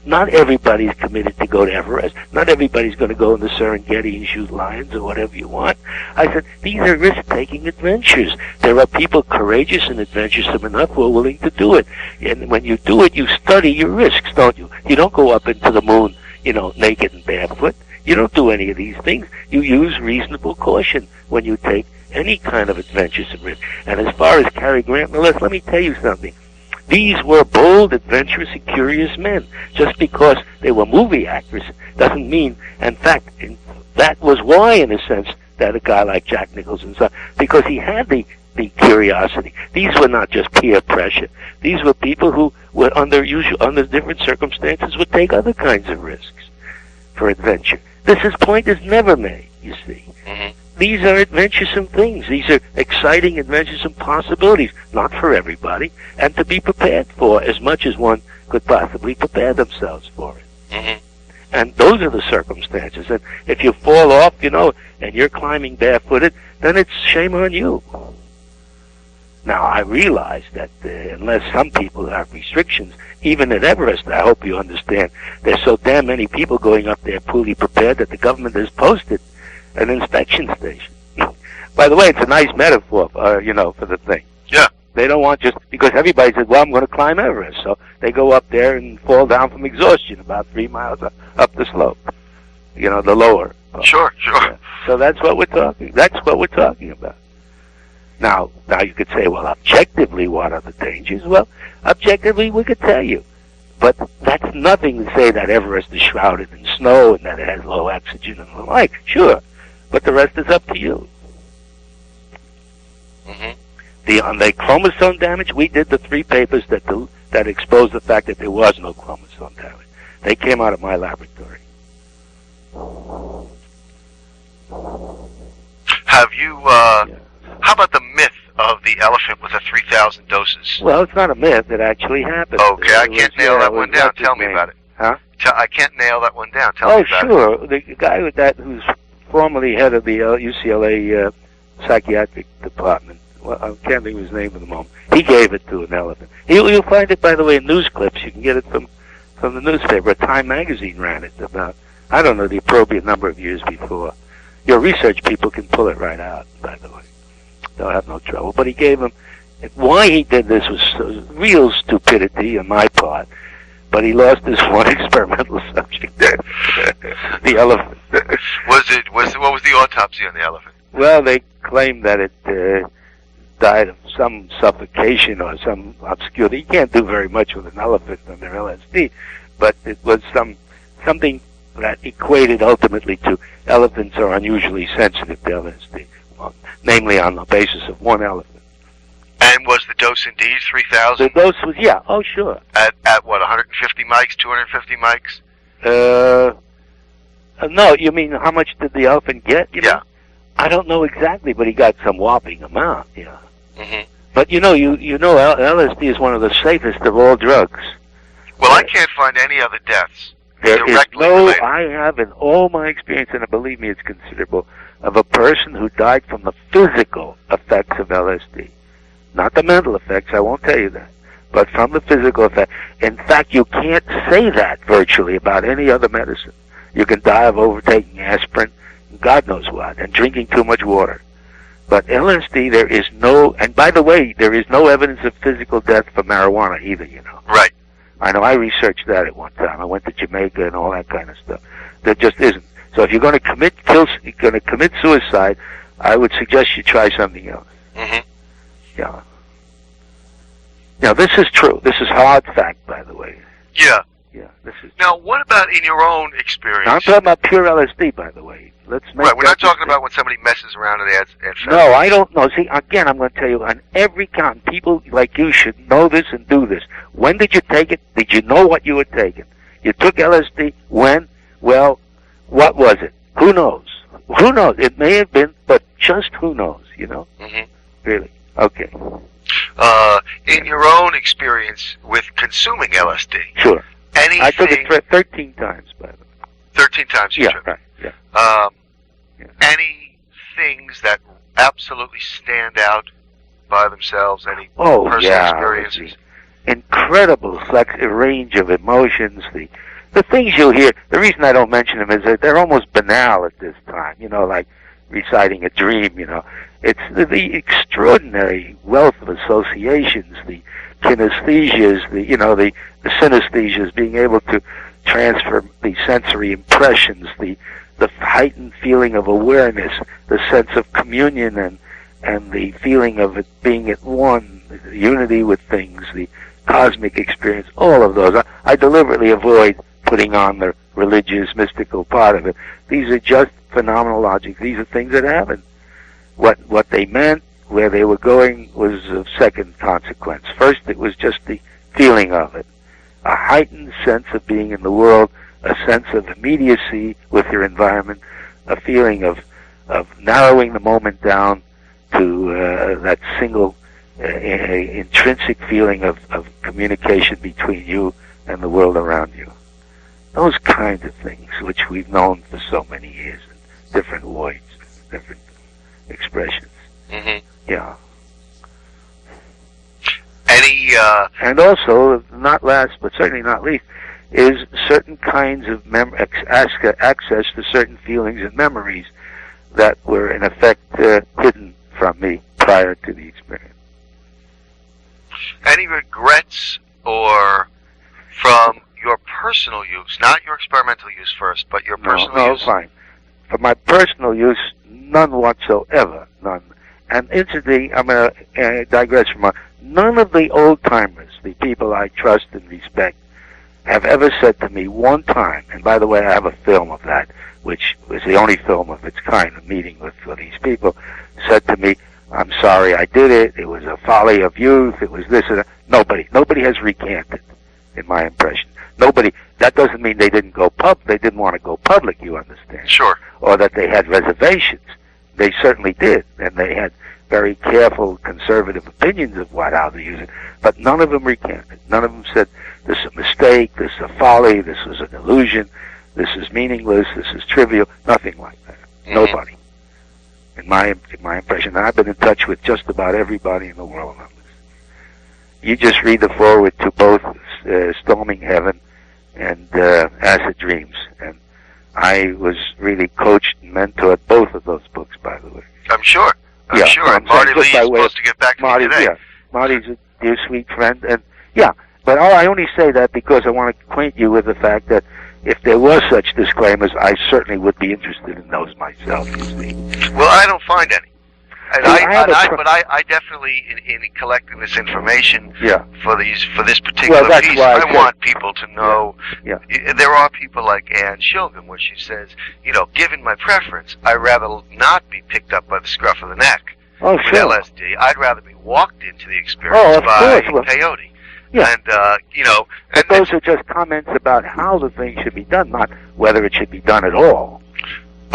Not everybody's committed to go to Everest. Not everybody's going to go in the Serengeti and shoot lions or whatever you want. I said, these are risk-taking adventures. There are people courageous and adventuresome enough who are willing to do it. And when you do it, you study your risks, don't you? You don't go up into the moon, naked and barefoot. You don't do any of these things. You use reasonable caution when you take any kind of adventuresome risk. And as far as Cary Grant and the rest, let me tell you something. These were bold, adventurous, and curious men. Just because they were movie actors doesn't mean, in fact, that was why, in a sense, that a guy like Jack Nicholson, because he had the curiosity. These were not just peer pressure. These were people who were under different circumstances would take other kinds of risks for adventure. This point is never made, you see. These are adventuresome things. These are exciting, adventuresome possibilities, not for everybody, and to be prepared for as much as one could possibly prepare themselves for it. And those are the circumstances. And if you fall off, and you're climbing barefooted, then it's shame on you. Now, I realize that unless some people have restrictions, even at Everest, I hope you understand, there's so damn many people going up there poorly prepared that the government has posted an inspection station. By the way, it's a nice metaphor, for the thing. Yeah. They don't want just, because everybody says, well, I'm going to climb Everest. So they go up there and fall down from exhaustion about 3 miles up the slope. The lower. Sure. Yeah. So that's what we're talking about. Now you could say, well, objectively, what are the dangers? Well, objectively, we could tell you. But that's nothing to say that Everest is shrouded in snow and that it has low oxygen and the like. Sure. But the rest is up to you. On the chromosome damage, we did the 3 papers that exposed the fact that there was no chromosome damage. They came out of my laboratory. Have you, how about the myth of the elephant with the 3,000 doses? Well, it's not a myth. It actually happened. Okay, I can't nail that one down. Tell me about it. Huh? I can't nail that one down. Tell me about it. Oh, sure. The guy with that, who's formerly head of the UCLA psychiatric department, well, I can't think of his name at the moment. He gave it to an elephant. You'll find it, by the way, in news clips. You can get it from the newspaper. Time magazine ran it about, I don't know, the appropriate number of years before. Your research people can pull it right out, by the way. They'll have no trouble. But he gave him, why he did this was real stupidity on my part. But he lost his one experimental subject there, the elephant. What was the autopsy on the elephant? Well, they claimed that it died of some suffocation or some obscurity. You can't do very much with an elephant under LSD, but it was something that equated ultimately to elephants are unusually sensitive to LSD, namely on the basis of one elephant. And was the dose indeed 3,000? The dose was, yeah, oh sure. At what, 150 mics, 250 mics? No, you mean how much did the elephant get? Yeah. Mean? I don't know exactly, but he got some whopping amount, yeah. Mm-hmm. But you know LSD is one of the safest of all drugs. Well, I can't find any other deaths There is directly no, related. I have in all my experience, and believe me, it's considerable, of a person who died from the physical effects of LSD. Not the mental effects, I won't tell you that, but from the physical effect. In fact, you can't say that virtually about any other medicine. You can die of overtaking aspirin, God knows what, and drinking too much water. But LSD, there is no, and by the way, there is no evidence of physical death for marijuana either, you know. Right. I know, I researched that at one time. I went to Jamaica and all that kind of stuff. There just isn't. So if you're going to commit suicide, I would suggest you try something else. Mm-hmm. Yeah. Now, this is true. This is hard fact, by the way. Yeah. Yeah, this is. Now, what about in your own experience? Now, I'm talking about pure LSD, by the way. Let's make Right, we're not talking distinction. about when somebody messes around and adds No, I don't know. See, again, I'm going to tell you, on every count, people like you should know this and do this. When did you take it? Did you know what you were taking? You took LSD. When? Well, what was it? Who knows? Who knows? It may have been, but just who knows, you know? Mm-hmm. Really? Okay. In your own experience with consuming LSD, Sure. anything... I took it 13 times, by the way. 13 times you Yeah, took. right. Yeah. Yeah. Any things that absolutely stand out by themselves? Any Oh, personal yeah. experiences? Incredible range of emotions. The things you'll hear, the reason I don't mention them is that they're almost banal at this time, you know, like reciting a dream, you know. It's the extraordinary wealth of associations, the kinesthesias, the synesthesias, being able to transfer the sensory impressions, the heightened feeling of awareness, the sense of communion and the feeling of it being at one, the unity with things, the cosmic experience, all of those. I deliberately avoid putting on the religious, mystical part of it. These are just phenomenologic. These are things that happen. What they meant, where they were going, was of second consequence. First, it was just the feeling of it. A heightened sense of being in the world, a sense of immediacy with your environment, a feeling of narrowing the moment down to that single intrinsic feeling of communication between you and the world around you. Those kinds of things, which we've known for so many years in different words, different expressions. Mm-hmm. Yeah. And also, not last, but certainly not least, is certain kinds of access to certain feelings and memories that were, in effect, hidden from me prior to the experience. Any regrets or from your personal use, not your experimental use first, but your personal use? No, fine. For my personal use, none whatsoever, none. And incidentally, I'm going to digress from none of the old-timers, the people I trust and respect, have ever said to me one time, and by the way, I have a film of that, which was the only film of its kind, a meeting with these people, said to me, I'm sorry I did it, it was a folly of youth, it was this and that. Nobody has recanted, in my impression. Nobody, that doesn't mean they didn't they didn't want to go public, you understand. Sure. Or that they had reservations. They certainly did, and they had very careful, conservative opinions of how to use it, but none of them recanted. None of them said, this is a mistake, this is a folly, this is an illusion, this is meaningless, this is trivial, nothing like that. Mm-hmm. Nobody. In my impression, and I've been in touch with just about everybody in the world on this. You just read the foreword to both Storming Heaven and Acid Dreams, and I was really coached and mentored both of those books, by the way. I'm sure. I'm sure. And Marty Lee is supposed to get back to me today. Yeah, Marty's a dear, sweet friend, and yeah. But I only say that because I want to acquaint you with the fact that if there were such disclaimers, I certainly would be interested in those myself, you see. Well, I don't find any. But I definitely, in collecting this information for this particular piece, I want people to know. Yeah. There are people like Anne Shilgam, where she says, given my preference, I'd rather not be picked up by the scruff of the neck Oh, with sure. LSD. I'd rather be walked into the experience of by course. Well, peyote. yeah. And, you know... But those are just comments about how the thing should be done, not whether it should be done at all.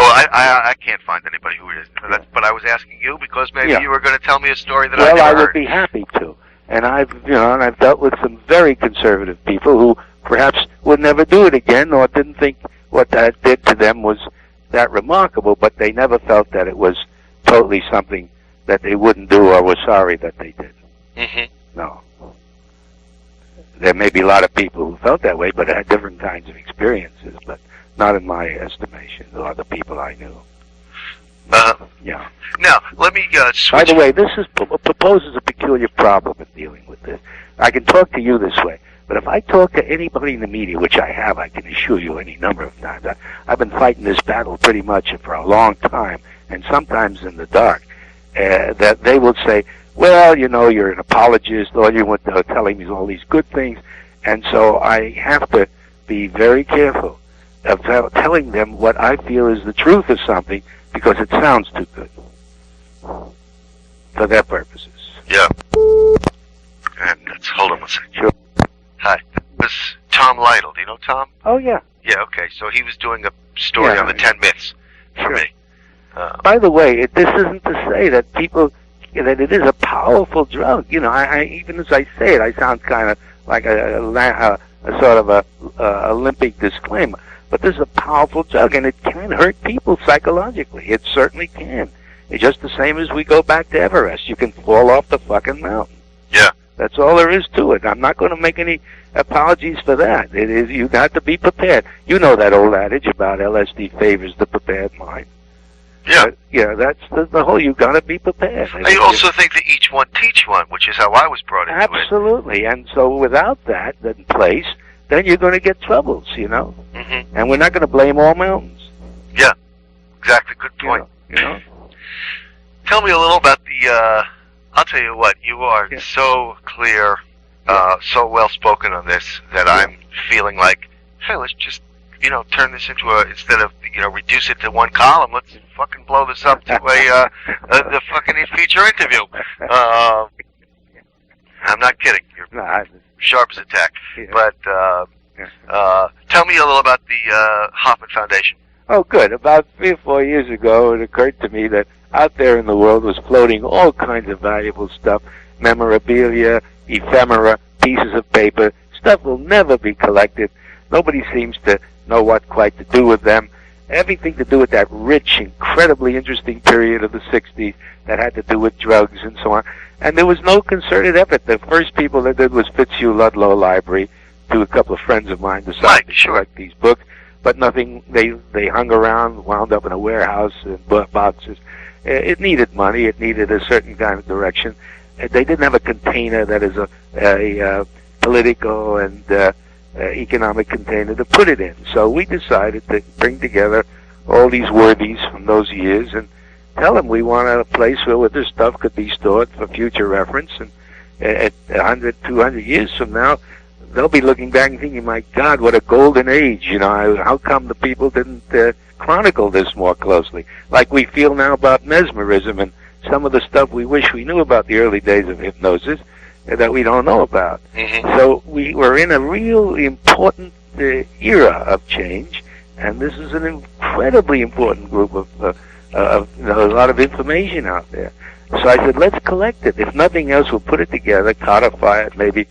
Oh, I can't find anybody who is. But I was asking you because maybe you were going to tell me a story that I never Well, I heard. would be happy to. And I've dealt with some very conservative people who perhaps would never do it again or didn't think what that did to them was that remarkable, but they never felt that it was totally something that they wouldn't do or were sorry that they did. Mm-hmm. No. There may be a lot of people who felt that way, but had different kinds of experiences, but not in my estimation, or the people I knew. Yeah. Now, let me switch. By the way, this proposes a peculiar problem in dealing with this. I can talk to you this way, but if I talk to anybody in the media, which I have, I can assure you any number of times, I've been fighting this battle pretty much for a long time, and sometimes in the dark, that they will say, well, you're an apologist, all you want to telling me all these good things, and so I have to be very careful of telling them what I feel is the truth of something, because it sounds too good for their purposes. Yeah. And hold on one second. Sure. Hi. This is Tom Lytle. Do you know Tom? Oh, yeah. Yeah, okay. So he was doing a story on the 10 myths for me. By the way, this isn't to say that that it is a powerful drug. I even as I say it, I sound kind of like a sort of a Olympic disclaimer. But this is a powerful drug, and it can hurt people psychologically. It certainly can. It's just the same as we go back to Everest. You can fall off the fucking mountain. Yeah. That's all there is to it. I'm not going to make any apologies for that. It is, you got to be prepared. You know that old adage about LSD favors the prepared mind. Yeah. That's the whole, you got to be prepared. I also think that each one teach one, which is how I was brought into it. Absolutely. And so without that in place, then you're going to get troubles, Mm-hmm. And we're not going to blame all mountains. Yeah, exactly. Good point. Tell me a little about the, I'll tell you what, you are so clear, so well spoken on this, that I'm feeling like, hey, let's just, turn this into instead of, reduce it to one column, let's fucking blow this up to the fucking future interview. I'm not kidding. You're sharp as a tack. Yeah. But tell me a little about the Hoffman Foundation. Oh, good. About 3 or 4 years ago, it occurred to me that out there in the world was floating all kinds of valuable stuff, memorabilia, ephemera, pieces of paper. Stuff will never be collected. Nobody seems to know what quite to do with them. Everything to do with that rich, incredibly interesting period of the 60s that had to do with drugs and so on. And there was no concerted effort. The first people that did was Fitzhugh Ludlow Library, to a couple of friends of mine decided to collect these books, but nothing, they hung around, wound up in a warehouse in boxes. It needed money, it needed a certain kind of direction. They didn't have a container that is a political and economic container to put it in. So we decided to bring together all these worthies from those years and tell them we want a place where this stuff could be stored for future reference, and at 100, 200 years from now, they'll be looking back and thinking, my God, what a golden age, how come the people didn't chronicle this more closely? Like we feel now about mesmerism and some of the stuff we wish we knew about the early days of hypnosis that we don't know about. Mm-hmm. So we were in a real important era of change, and this is an incredibly important group of a lot of information out there. So I said, let's collect it. If nothing else, we'll put it together, codify it, maybe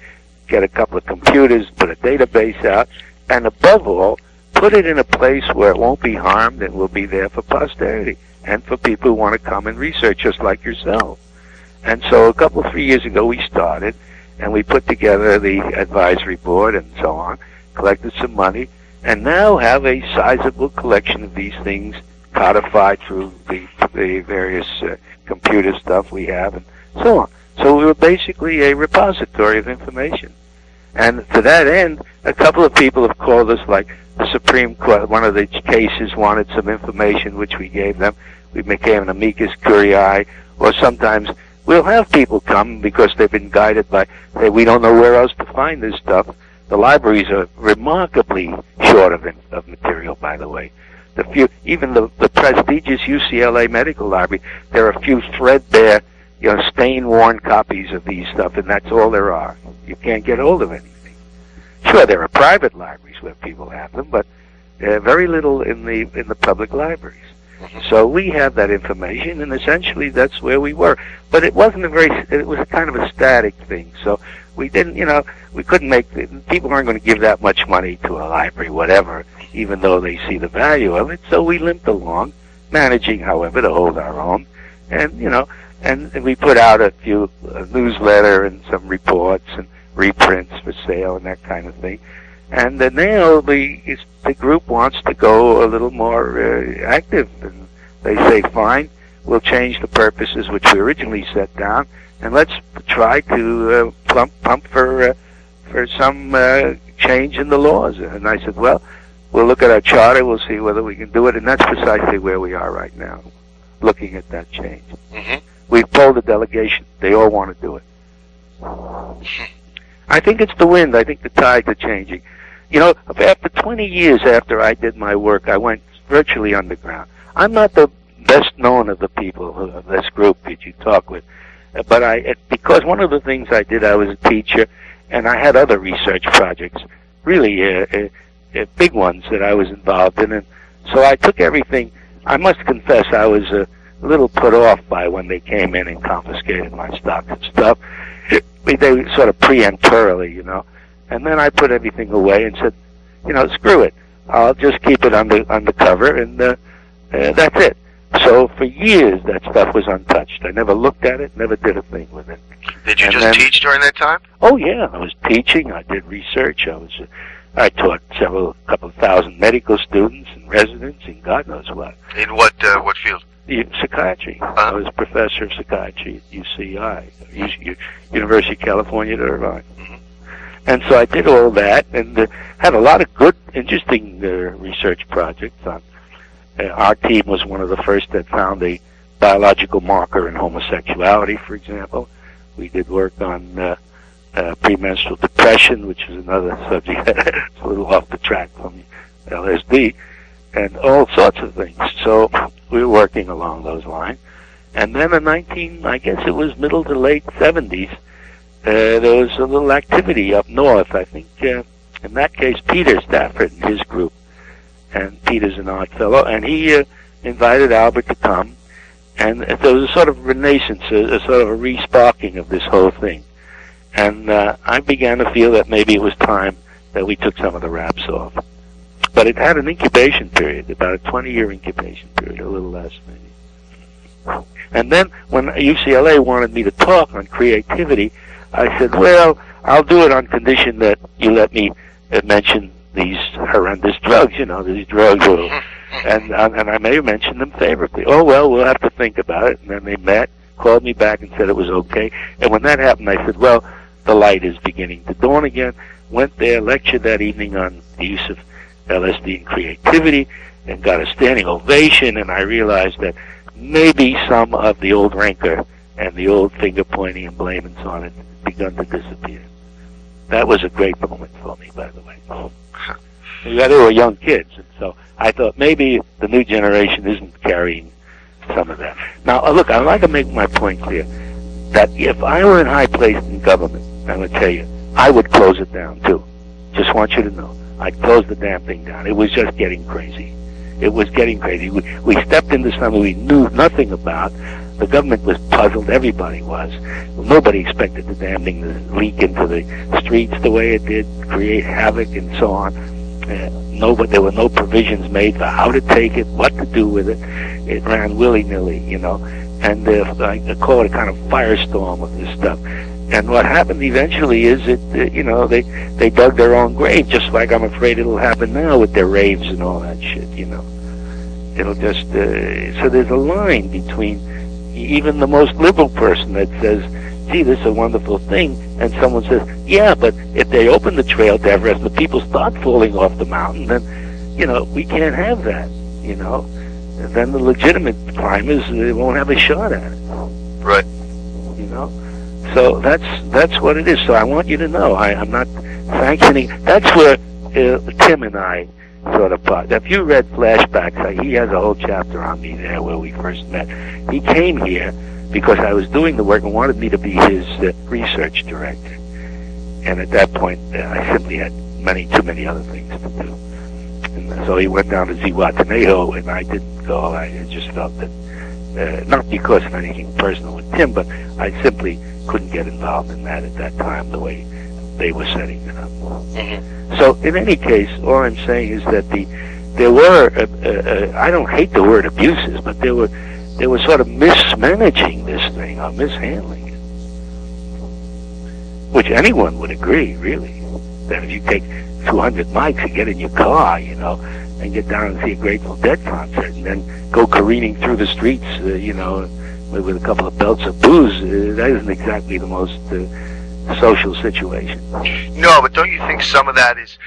get a couple of computers, put a database out, and above all, put it in a place where it won't be harmed and will be there for posterity and for people who want to come and research just like yourself. And so 3 years ago we started, and we put together the advisory board and so on, collected some money, and now have a sizable collection of these things codified through the various computer stuff we have and so on. So we were basically a repository of information. And to that end, a couple of people have called us, like the Supreme Court, one of the cases wanted some information, which we gave them. We became an amicus curiae, or sometimes we'll have people come because they've been guided by, say, we don't know where else to find this stuff. The libraries are remarkably short of material, by the way. even the prestigious UCLA Medical Library, there are a few threadbare, stain-worn copies of these stuff, and that's all there are. You can't get hold of anything. Sure, there are private libraries where people have them, but very little in the public libraries. So we have that information, and essentially that's where we were. But it wasn't it was a kind of a static thing. So we didn't, we couldn't people aren't going to give that much money to a library, whatever, even though they see the value of it. So we limped along, managing, however, to hold our own. And, and we put out a few newsletter and some reports and reprints for sale and that kind of thing. And now the group wants to go a little more active, and they say, fine, we'll change the purposes which we originally set down, and let's try to pump for some change in the laws. And I said, well, we'll look at our charter, we'll see whether we can do it, and that's precisely where we are right now, looking at that change. Mm-hmm. We've polled the delegation. They all want to do it. I think it's the wind. I think the tides are changing. After 20 years after I did my work, I went virtually underground. I'm not the best known of the people of this group that you talk with, but because one of the things I did, I was a teacher, and I had other research projects, really big ones that I was involved in, and so I took everything. I must confess, I was a little put off by when they came in and confiscated my stocks and stuff. They sort of preemptorily, And then I put everything away and said, screw it. I'll just keep it undercover, and that's it. So for years, that stuff was untouched. I never looked at it, never did a thing with it. Did you just teach during that time? Oh, yeah. I was teaching. I did research. I taught a couple of thousand medical students and residents and God knows what. In what field? Psychiatry. I was professor of psychiatry at UCI, University of California at Irvine. Mm-hmm. And so I did all that and had a lot of good, interesting research projects. Our team was one of the first that found a biological marker in homosexuality, for example. We did work on premenstrual depression, which is another subject that's a little off the track from LSD, and all sorts of things. So we were working along those lines. And then in I guess it was middle to late 70s, there was a little activity up north. I think in that case Peter Stafford and his group, and Peter's an odd fellow, and he invited Albert to come, and there was a sort of renaissance, a sort of a re-sparking of this whole thing. And I began to feel that maybe it was time that we took some of the wraps off. But it had an incubation period, about a 20-year incubation period, a little less maybe. And then when UCLA wanted me to talk on creativity, I said, well, I'll do it on condition that you let me mention these horrendous drugs, these drugs. And I may mention them favorably. Oh, well, we'll have to think about it. And then they met, called me back and said it was okay. And when that happened, I said, well, the light is beginning to dawn again. Went there, lectured that evening on the use of LSD and creativity, and got a standing ovation, and I realized that maybe some of the old rancor and the old finger-pointing and blaming on it begun to disappear. That was a great moment for me, by the way. They were young kids, and so I thought maybe the new generation isn't carrying some of that. Now, look, I'd like to make my point clear, that if I were in high place in government, I'm going to tell you, I would close it down, too. Just want you to know. I'd close the damn thing down. It was just getting crazy. It was getting crazy. We stepped into something we knew nothing about. The government was puzzled. Everybody was. Nobody expected the damn thing to leak into the streets the way it did, create havoc and so on. There were no provisions made for how to take it, what to do with it. It ran willy-nilly, And I call it a kind of firestorm of this stuff. And what happened eventually is that, they dug their own grave, just like I'm afraid it'll happen now with their raves and all that shit, It'll just, so there's a line between even the most liberal person that says, gee, this is a wonderful thing, and someone says, yeah, but if they open the trail to Everest and the people start falling off the mountain, then, we can't have that, And then the legitimate climbers won't have a shot at it. Right. So that's what it is. So I want you to know, I'm not sanctioning. That's where Tim and I sort of part. If you read Flashbacks, he has a whole chapter on me there where we first met. He came here because I was doing the work and wanted me to be his research director. And at that point, I simply had too many other things to do. And so he went down to Zihuatanejo, and I didn't go. I just felt that, not because of anything personal with Tim, but I simply couldn't get involved in that at that time the way they were setting it up. Mm-hmm. So in any case, all I'm saying is that there were, I don't hate the word abuses, but they were sort of mismanaging this thing, or mishandling it. Which anyone would agree, really, that if you take 200 mics and get in your car, and get down and see a Grateful Dead concert, and then go careening through the streets, with a couple of belts of booze, that isn't exactly the most social situation. No, but don't you think some of that is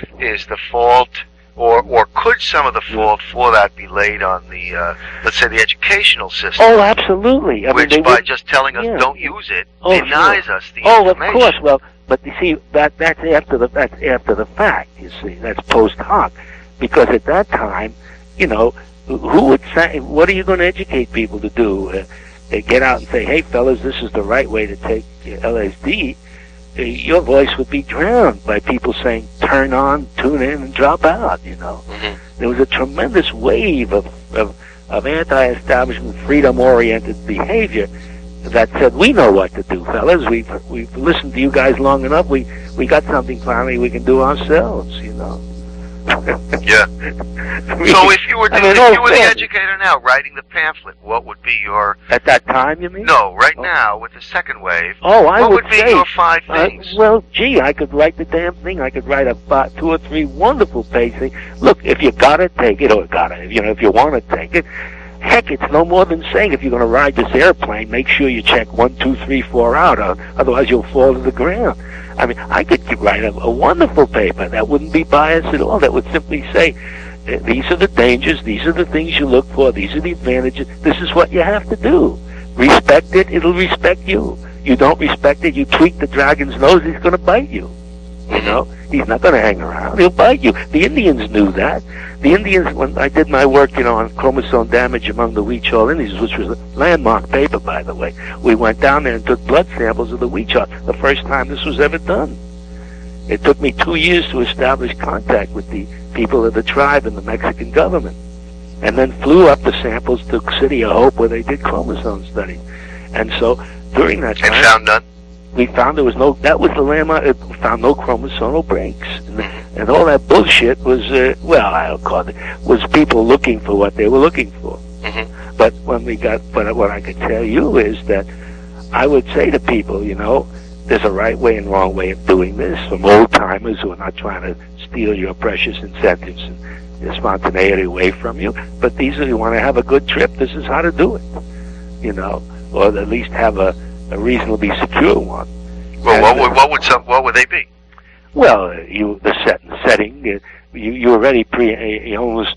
the fault, or could some of the fault for that be laid on the, let's say, the educational system? Oh, absolutely. Which, by just telling us don't use it, denies us the information. Oh, of course. Well, but you see, that's after the fact. You see, that's post hoc, because at that time, who would say, what are you going to educate people to do? Get out and say, hey, fellas, this is the right way to take LSD. Your voice would be drowned by people saying, turn on, tune in, and drop out, Mm-hmm. There was a tremendous wave of anti-establishment, freedom-oriented behavior that said, we know what to do, fellas. We've listened to you guys long enough. We got something finally we can do ourselves, Yeah. So if you were the educator now writing the pamphlet, what would be your... At that time, you mean? No, now with the second wave. Oh, what would be your 5 things? Well, gee, I could write the damn thing. I could write 2 or 3 wonderful pages. Look, if you gotta take it, if you want to take it, heck, it's no more than saying if you're going to ride this airplane, make sure you check 1, 2, 3, 4 out, otherwise you'll fall to the ground. I mean, I could write a wonderful paper that wouldn't be biased at all, that would simply say, these are the dangers, these are the things you look for, these are the advantages, this is what you have to do. Respect it, it'll respect you. You don't respect it, you tweak the dragon's nose, he's going to bite you. He's not going to hang around. He'll bite you. The Indians knew that. The Indians, when I did my work, on chromosome damage among the Huichol Indians, which was a landmark paper, by the way, we went down there and took blood samples of the Huichol. The first time this was ever done. It took me 2 years to establish contact with the people of the tribe and the Mexican government, and then flew up the samples to City of Hope where they did chromosome studies. And so during that time, and found none. We found there was no. That was the landmark. We found no chromosomal breaks, and all that bullshit was. I'll call it was people looking for what they were looking for. Mm-hmm. But what I could tell you is that I would say to people, there's a right way and wrong way of doing this. From old timers who are not trying to steal your precious incentives and your spontaneity away from you, but these are you want to have a good trip. This is how to do it, or at least have a reasonably secure one. Well, what would they be? Well, the setting. You already almost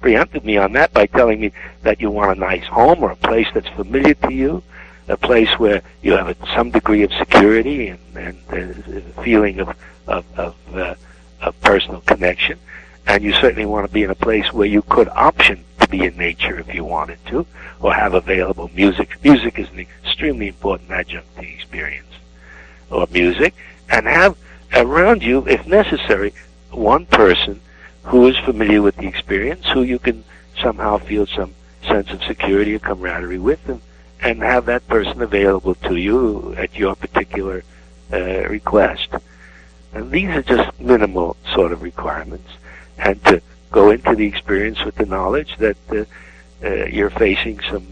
preempted me on that by telling me that you want a nice home or a place that's familiar to you, a place where you have some degree of security and a feeling of personal connection, and you certainly want to be in a place where you could option to be in nature if you wanted to, or have available music. Music is an extremely important adjunct to the experience, or music, and have around you, if necessary, one person who is familiar with the experience, who you can somehow feel some sense of security or camaraderie with, and have that person available to you at your particular request. And these are just minimal sort of requirements, and to go into the experience with the knowledge that you're facing some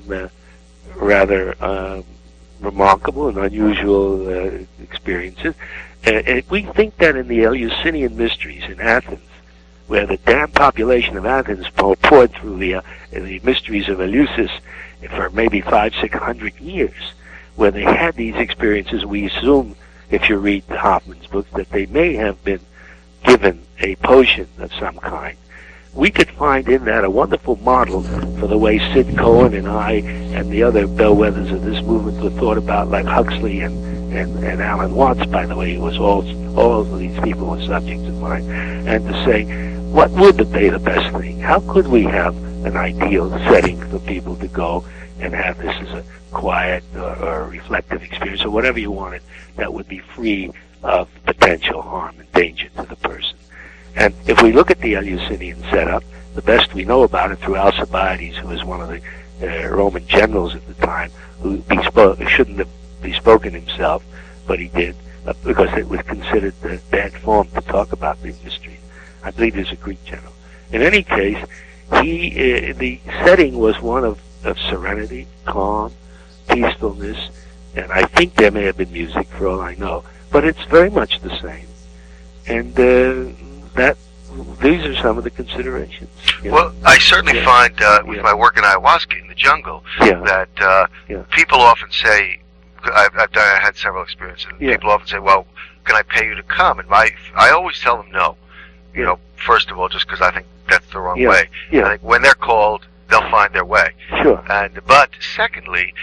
rather remarkable and unusual experiences. We think that in the Eleusinian mysteries in Athens, where the damn population of Athens poured through the mysteries of Eleusis for maybe 500-600 years, where they had these experiences, we assume, if you read Hoffman's books, that they may have been given a potion of some kind. We could find in that a wonderful model for the way Sid Cohen and I and the other bellwethers of this movement were thought about, like Huxley and Alan Watts, by the way, who was all of these people were subjects of mine, and to say, what would be the best thing? How could we have an ideal setting for people to go and have this as a quiet or reflective experience or whatever you wanted that would be free of potential harm and danger to the person? And if we look at the Eleusinian setup, the best we know about it through Alcibiades, who was one of the Roman generals at the time, who shouldn't have bespoken himself, but he did, because it was considered bad form to talk about these mysteries. I believe he's a Greek general. In any case, the setting was one of serenity, calm, peacefulness, and I think there may have been music for all I know, but it's very much the same. And these are some of the considerations. Well, I certainly find with my work in ayahuasca in the jungle that people often say, I had several experiences, and people often say, well, can I pay you to come? And I always tell them no. You know, first of all, just because I think that's the wrong way. I think when they're called, they'll find their way. Sure. But secondly,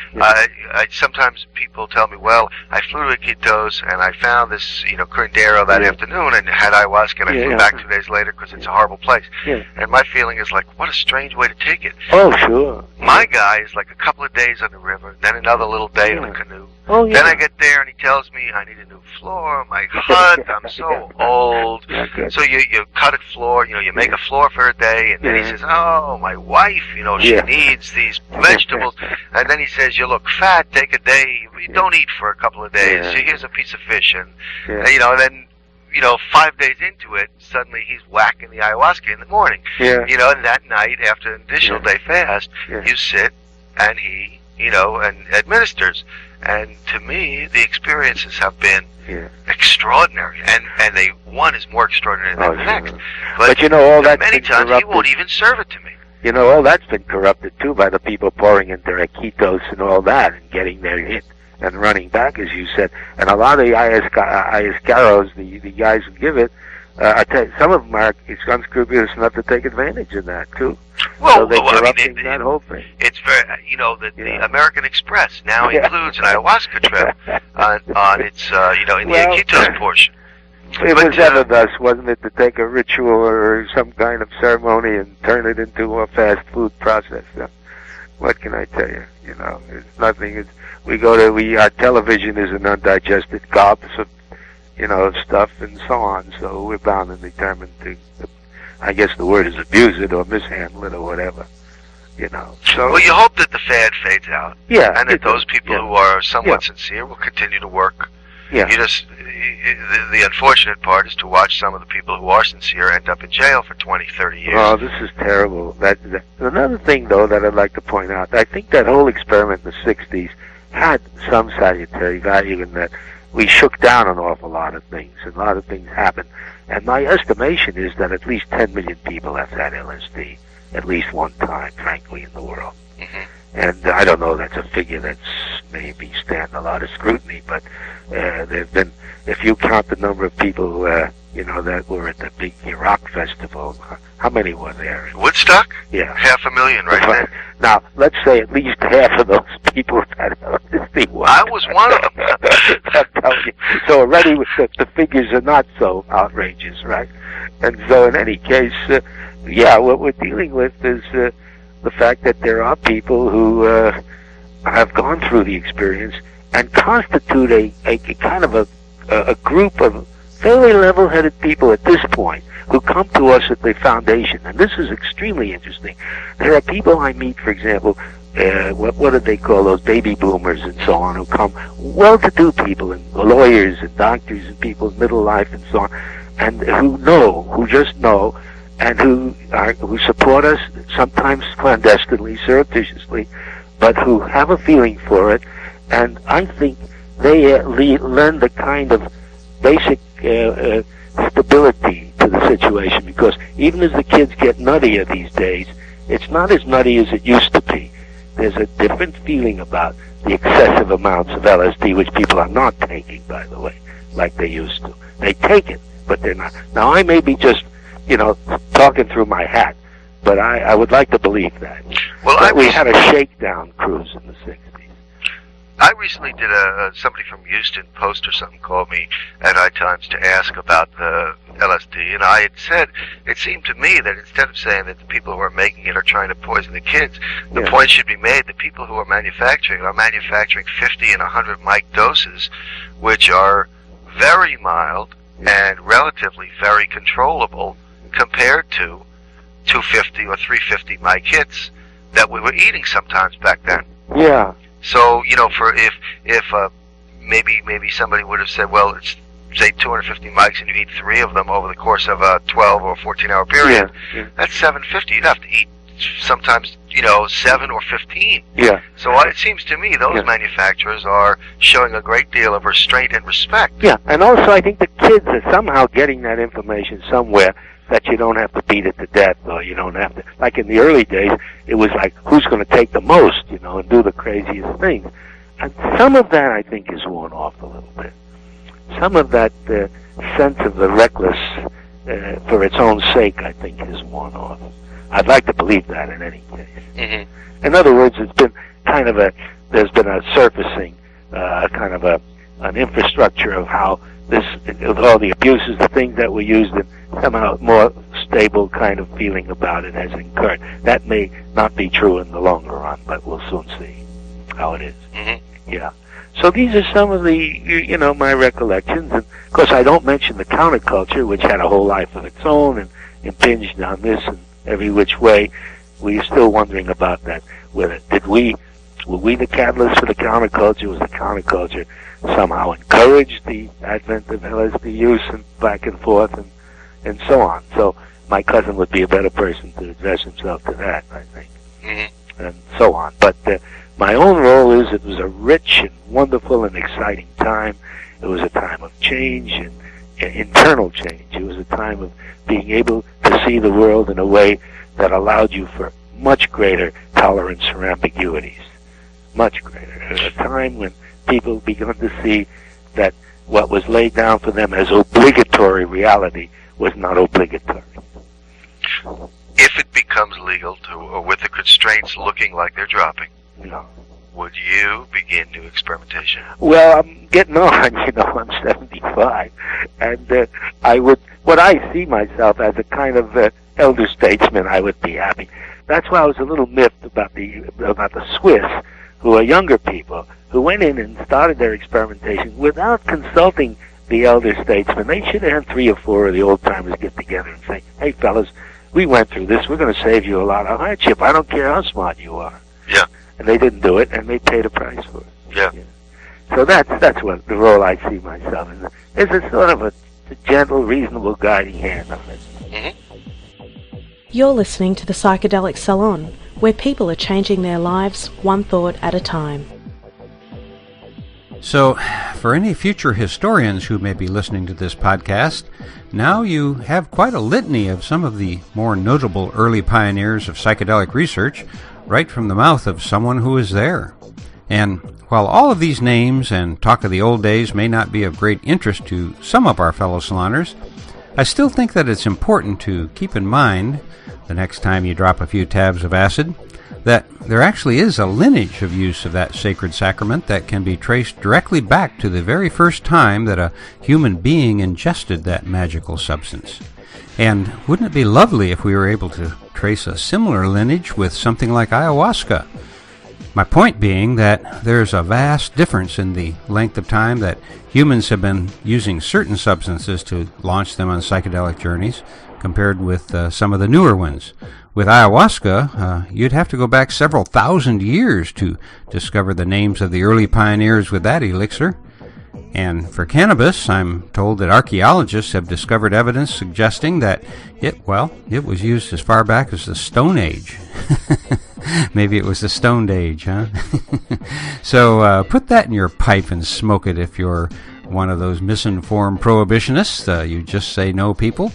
sometimes people tell me, well, I flew to Iquitos and I found this, curandero that afternoon and had ayahuasca, and I flew back 2 days later because it's a horrible place. And my feeling is like, what a strange way to take it. Oh, sure. My guy is like a couple of days on the river, then another little day in the canoe. Oh, yeah. Then I get there and he tells me I need a new floor. My hut, I'm so old. So you cut a floor, you make a floor for a day, and then he says, oh, my wife, she needs these vegetables. And then he says, you look fat, take a day, you don't eat for a couple of days. So here's a piece of fish. And, and then, 5 days into it, suddenly he's whacking the ayahuasca in the morning. And that night, after an additional day fast, you sit and he, and administers. And to me, the experiences have been extraordinary, and one is more extraordinary than the next. But all that many times he won't even serve it to me. All that's been corrupted too by the people pouring into Iquitos and all that, and getting their hit and running back, as you said. And a lot of the Ayascaros, the guys who give it, I tell you, some of them are unscrupulous enough to take advantage of that too. Well, so they're corrupting that whole thing. It's very, the American Express now includes an ayahuasca trip on its, in the Iquitos portion. It was ever thus, wasn't it, to take a ritual or some kind of ceremony and turn it into a fast food process? What can I tell you? It's nothing. Our television is an undigested gobs of stuff and so on. So we're bound and determined to, I guess the word is abuse it or mishandle it or whatever, So, well, you hope that the fad fades out. And that those people who are somewhat sincere will continue to work. You just, the unfortunate part is to watch some of the people who are sincere end up in jail for 20, 30 years. Oh, this is terrible. Another thing, though, that I'd like to point out, I think that whole experiment in the 60s had some salutary value in that we shook down an awful lot of things, and a lot of things happened. And my estimation is that at least 10 million people have had LSD at least one time, frankly, in the world. And I don't know, that's a figure that's maybe stand a lot of scrutiny, but there've been, if you count the number of people, that were at the big rock festival, how many were there? Woodstock? Yeah. 500,000 right there. Now, let's say at least half of those people had LSD. I was one of them. I'm telling you. So already the figures are not so outrageous, right? And so in any case, what we're dealing with is the fact that there are people who have gone through the experience and constitute a kind of a group of fairly level-headed people at this point who come to us at the foundation. And this is extremely interesting. There are people I meet, for example, what do they call those baby boomers and so on, who come, well-to-do people and lawyers and doctors and people in middle life and so on, and who just know, and who support us, sometimes clandestinely, surreptitiously, but who have a feeling for it. And I think they lend a kind of basic stability to the situation, because even as the kids get nuttier these days, it's not as nutty as it used to be. There's a different feeling about the excessive amounts of LSD, which people are not taking, by the way, like they used to. They take it, but they're not. Now, I may be just, talking through my hat, but I would like to believe that. Well, we had a shakedown cruise in the 60s. I recently did somebody from Houston Post or something called me at High Times to ask about the LSD, and I had said it seemed to me that instead of saying that the people who are making it are trying to poison the kids, the point should be made that people who are manufacturing 50 and 100 mic doses, which are very mild and relatively very controllable compared to 250 or 350 mic hits that we were eating sometimes back then. Yeah. So, for if maybe somebody would have said, well, it's say 250 mics and you eat 3 of them over the course of a 12 or 14-hour period, that's 750. You'd have to eat sometimes, 7 or 15. Yeah. So it seems to me those manufacturers are showing a great deal of restraint and respect. Yeah, and also I think the kids are somehow getting that information somewhere that you don't have to beat it to death, or you don't have to, like in the early days, it was like, who's going to take the most, and do the craziest things. And some of that, I think, is worn off a little bit. Some of that sense of the reckless for its own sake, I think, is worn off. I'd like to believe that in any case. Mm-hmm. In other words, it's been kind of there's been a surfacing, kind of an infrastructure of how with all the abuses, the things that were used, and somehow more stable kind of feeling about it has incurred. That may not be true in the longer run, but we'll soon see how it is. Mm-hmm. Yeah. So these are some of the, my recollections. And, of course, I don't mention the counterculture, which had a whole life of its own and impinged on this in every which way. We're still wondering about that. Were we the catalyst for the counterculture? Was the counterculture somehow encouraged the advent of LSD use and back and forth and so on? So my cousin would be a better person to address himself to that, I think, and so on. But my own role is it was a rich and wonderful and exciting time. It was a time of change and internal change. It was a time of being able to see the world in a way that allowed you for much greater tolerance for ambiguities. Much greater. At a time when people began to see that what was laid down for them as obligatory reality was not obligatory. If it becomes legal or with the constraints looking like they're dropping, would you begin new experimentation? Well, I'm getting on, I'm 75, and what I see myself as a kind of elder statesman, I would be happy. That's why I was a little miffed about the Swiss, who are younger people, who went in and started their experimentation without consulting the elder statesmen. They should have had 3 or 4 of the old-timers get together and say, hey, fellas, we went through this. We're going to save you a lot of hardship. I don't care how smart you are. Yeah. And they didn't do it, and they paid a price for it. Yeah. So that's what the role I see myself in. There's a sort of a gentle, reasonable guiding hand on it. Mm-hmm. You're listening to the Psychedelic Salon, where people are changing their lives one thought at a time. So, for any future historians who may be listening to this podcast, now you have quite a litany of some of the more notable early pioneers of psychedelic research right from the mouth of someone who was there. And while all of these names and talk of the old days may not be of great interest to some of our fellow saloners, I still think that it's important to keep in mind, the next time you drop a few tabs of acid, that there actually is a lineage of use of that sacred sacrament that can be traced directly back to the very first time that a human being ingested that magical substance. And wouldn't it be lovely if we were able to trace a similar lineage with something like ayahuasca? My point being that there's a vast difference in the length of time that humans have been using certain substances to launch them on psychedelic journeys compared with some of the newer ones. With ayahuasca, you'd have to go back several thousand years to discover the names of the early pioneers with that elixir. And for cannabis, I'm told that archaeologists have discovered evidence suggesting that it was used as far back as the Stone Age. Maybe it was the Stoned Age, huh? So put that in your pipe and smoke it if you're one of those misinformed prohibitionists. You just say no, people.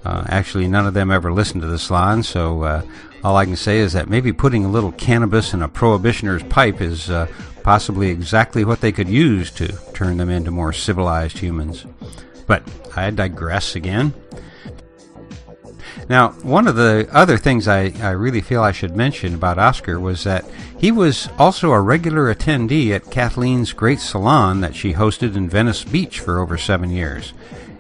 Actually, none of them ever listened to the salon, so all I can say is that maybe putting a little cannabis in a prohibitioner's pipe is possibly exactly what they could use to turn them into more civilized humans. But I digress again. Now, one of the other things I really feel I should mention about Oscar was that he was also a regular attendee at Kathleen's great salon that she hosted in Venice Beach for over 7 years.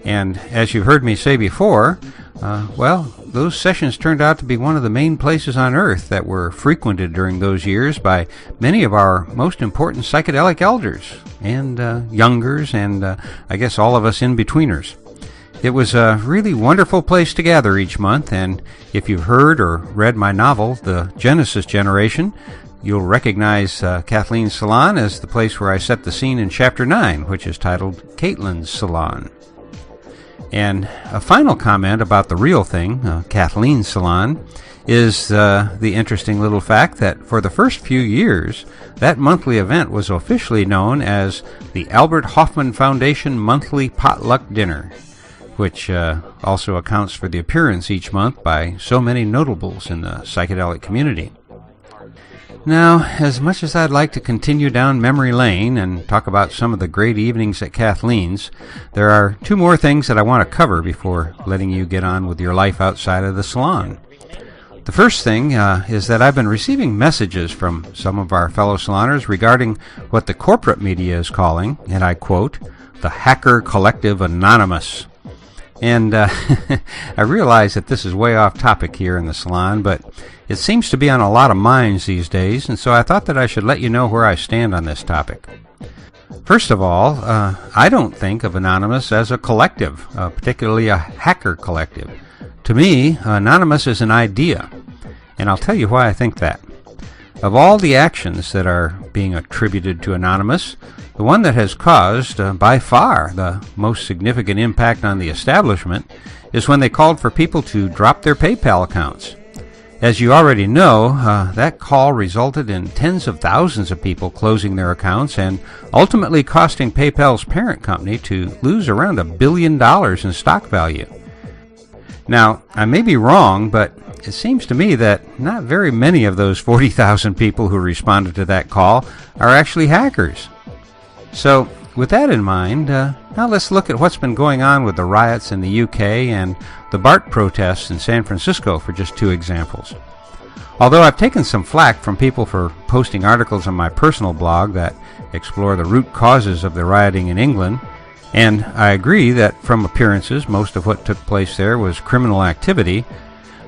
And as you've heard me say before, those sessions turned out to be one of the main places on Earth that were frequented during those years by many of our most important psychedelic elders and youngers and I guess all of us in-betweeners. It was a really wonderful place to gather each month, and if you've heard or read my novel, The Genesis Generation, you'll recognize Kathleen's Salon as the place where I set the scene in Chapter 9, which is titled Caitlin's Salon. And a final comment about the real thing, Kathleen's Salon, is the interesting little fact that for the first few years, that monthly event was officially known as the Albert Hoffman Foundation Monthly Potluck Dinner, which also accounts for the appearance each month by so many notables in the psychedelic community. Now, as much as I'd like to continue down memory lane and talk about some of the great evenings at Kathleen's, there are two more things that I want to cover before letting you get on with your life outside of the salon. The first thing is that I've been receiving messages from some of our fellow saloners regarding what the corporate media is calling, and I quote, the Hacker Collective Anonymous. And I realize that this is way off topic here in the salon, but it seems to be on a lot of minds these days, and so I thought that I should let you know where I stand on this topic. First of all, I don't think of Anonymous as a collective, particularly a hacker collective. To me, Anonymous is an idea, and I'll tell you why I think that. Of all the actions that are being attributed to Anonymous, the one that has caused, by far, the most significant impact on the establishment is when they called for people to drop their PayPal accounts. As you already know, that call resulted in tens of thousands of people closing their accounts and ultimately costing PayPal's parent company to lose around $1 billion in stock value. Now, I may be wrong, but it seems to me that not very many of those 40,000 people who responded to that call are actually hackers. So, with that in mind, now let's look at what's been going on with the riots in the UK and the BART protests in San Francisco for just two examples. Although I've taken some flack from people for posting articles on my personal blog that explore the root causes of the rioting in England, and I agree that from appearances most of what took place there was criminal activity,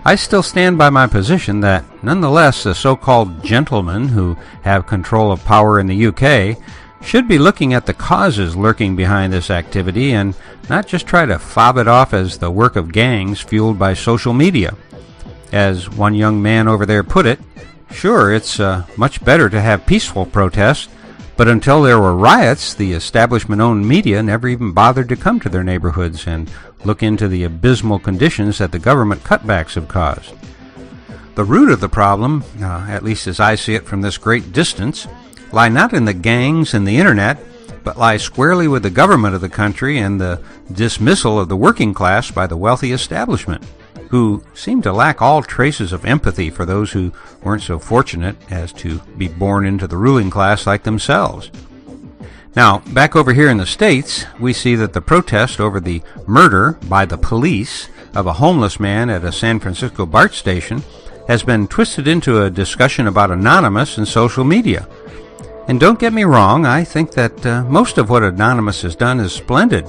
I still stand by my position that nonetheless the so-called gentlemen who have control of power in the UK should be looking at the causes lurking behind this activity and not just try to fob it off as the work of gangs fueled by social media. As one young man over there put it, sure, it's much better to have peaceful protests, but until there were riots, the establishment-owned media never even bothered to come to their neighborhoods and look into the abysmal conditions that the government cutbacks have caused. The root of the problem, at least as I see it from this great distance, lie not in the gangs and the internet, but lie squarely with the government of the country and the dismissal of the working class by the wealthy establishment, who seem to lack all traces of empathy for those who weren't so fortunate as to be born into the ruling class like themselves. Now, back over here in the States, we see that the protest over the murder by the police of a homeless man at a San Francisco BART station has been twisted into a discussion about Anonymous and social media. And don't get me wrong, I think that most of what Anonymous has done is splendid.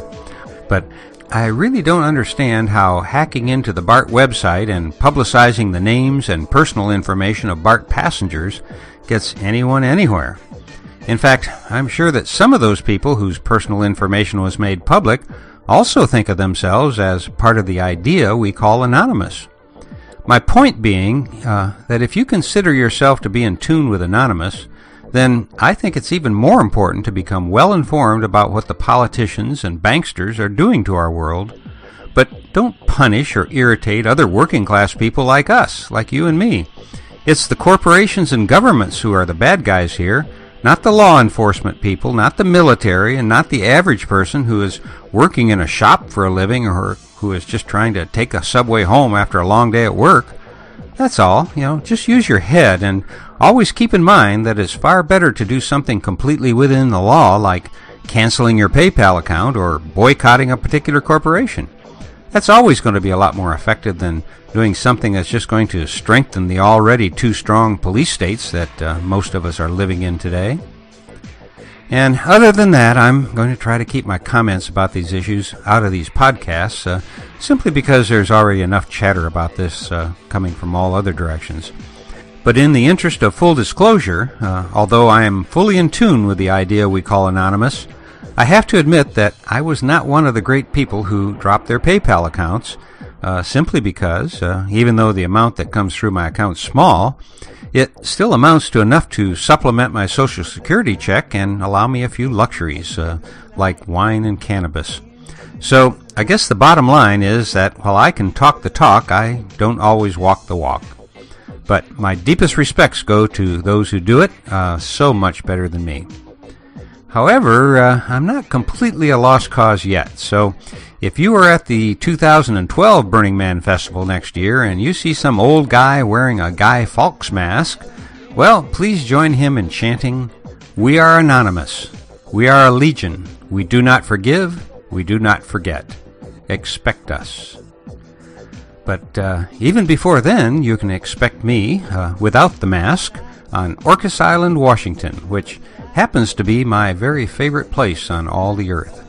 But I really don't understand how hacking into the BART website and publicizing the names and personal information of BART passengers gets anyone anywhere. In fact, I'm sure that some of those people whose personal information was made public also think of themselves as part of the idea we call Anonymous. My point being that if you consider yourself to be in tune with Anonymous, then I think it's even more important to become well-informed about what the politicians and banksters are doing to our world. But don't punish or irritate other working-class people like us, like you and me. It's the corporations and governments who are the bad guys here, not the law enforcement people, not the military, and not the average person who is working in a shop for a living or who is just trying to take a subway home after a long day at work. That's all. Just use your head and always keep in mind that it's far better to do something completely within the law, like canceling your PayPal account or boycotting a particular corporation. that's always going to be a lot more effective than doing something that's just going to strengthen the already too strong police states that most of us are living in today. And other than that, I'm going to try to keep my comments about these issues out of these podcasts, simply because there's already enough chatter about this coming from all other directions. But in the interest of full disclosure, although I am fully in tune with the idea we call anonymous, I have to admit that I was not one of the great people who dropped their PayPal accounts, simply because, even though the amount that comes through my account is small, it still amounts to enough to supplement my Social Security check and allow me a few luxuries, like wine and cannabis. So, I guess the bottom line is that while I can talk the talk, I don't always walk the walk. But my deepest respects go to those who do it so much better than me. However, I'm not completely a lost cause yet, so if you are at the 2012 Burning Man Festival next year and you see some old guy wearing a Guy Fawkes mask, well, please join him in chanting, "We are anonymous. We are a legion. We do not forgive. We do not forget. Expect us." But even before then, you can expect me, without the mask, on Orcas Island, Washington, which happens to be my very favorite place on all the earth.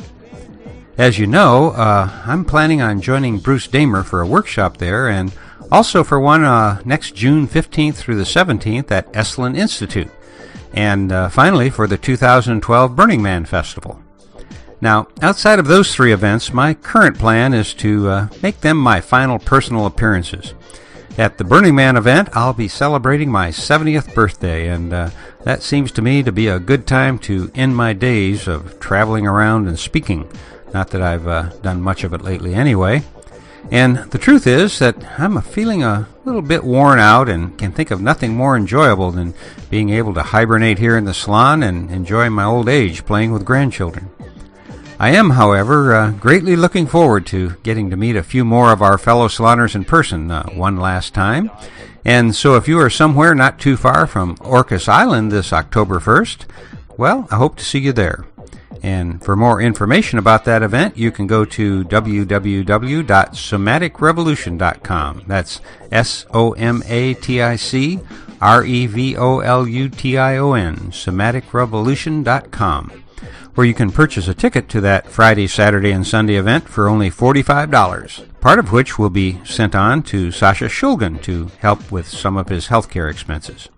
As you know, I'm planning on joining Bruce Damer for a workshop there, and also for one next June 15th through the 17th at Esalen Institute, and finally for the 2012 Burning Man Festival. Now, outside of those three events, my current plan is to make them my final personal appearances. At the Burning Man event, I'll be celebrating my 70th birthday, and that seems to me to be a good time to end my days of traveling around and speaking. Not that I've done much of it lately anyway. And the truth is that I'm feeling a little bit worn out and can think of nothing more enjoyable than being able to hibernate here in the salon and enjoy my old age playing with grandchildren. I am, however, greatly looking forward to getting to meet a few more of our fellow saloners in person one last time. And so if you are somewhere not too far from Orcas Island this October 1st, well, I hope to see you there. And for more information about that event, you can go to www.somaticrevolution.com. That's SOMATICREVOLUTION, somaticrevolution.com, where you can purchase a ticket to that Friday, Saturday, and Sunday event for only $45, part of which will be sent on to Sasha Shulgin to help with some of his healthcare expenses.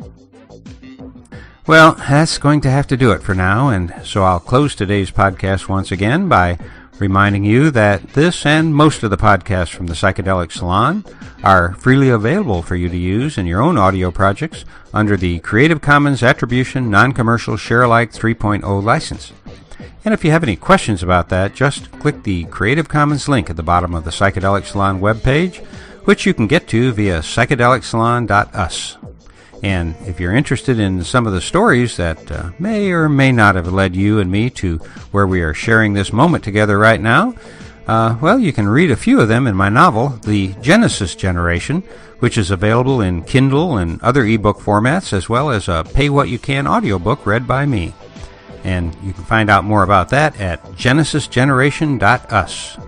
Well, that's going to have to do it for now, and so I'll close today's podcast once again by reminding you that this and most of the podcasts from the Psychedelic Salon are freely available for you to use in your own audio projects under the Creative Commons Attribution Non-Commercial Share-alike 3.0 license. And if you have any questions about that, just click the Creative Commons link at the bottom of the Psychedelic Salon webpage, which you can get to via psychedelicsalon.us. And if you're interested in some of the stories that may or may not have led you and me to where we are sharing this moment together right now, well, you can read a few of them in my novel, The Genesis Generation, which is available in Kindle and other ebook formats, as well as a pay-what-you-can audiobook read by me. And you can find out more about that at genesisgeneration.us.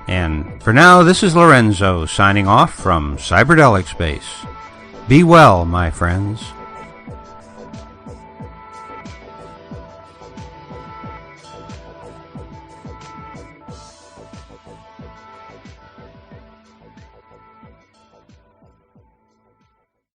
And for now, this is Lorenzo signing off from Cyberdelic Space. Be well, my friends.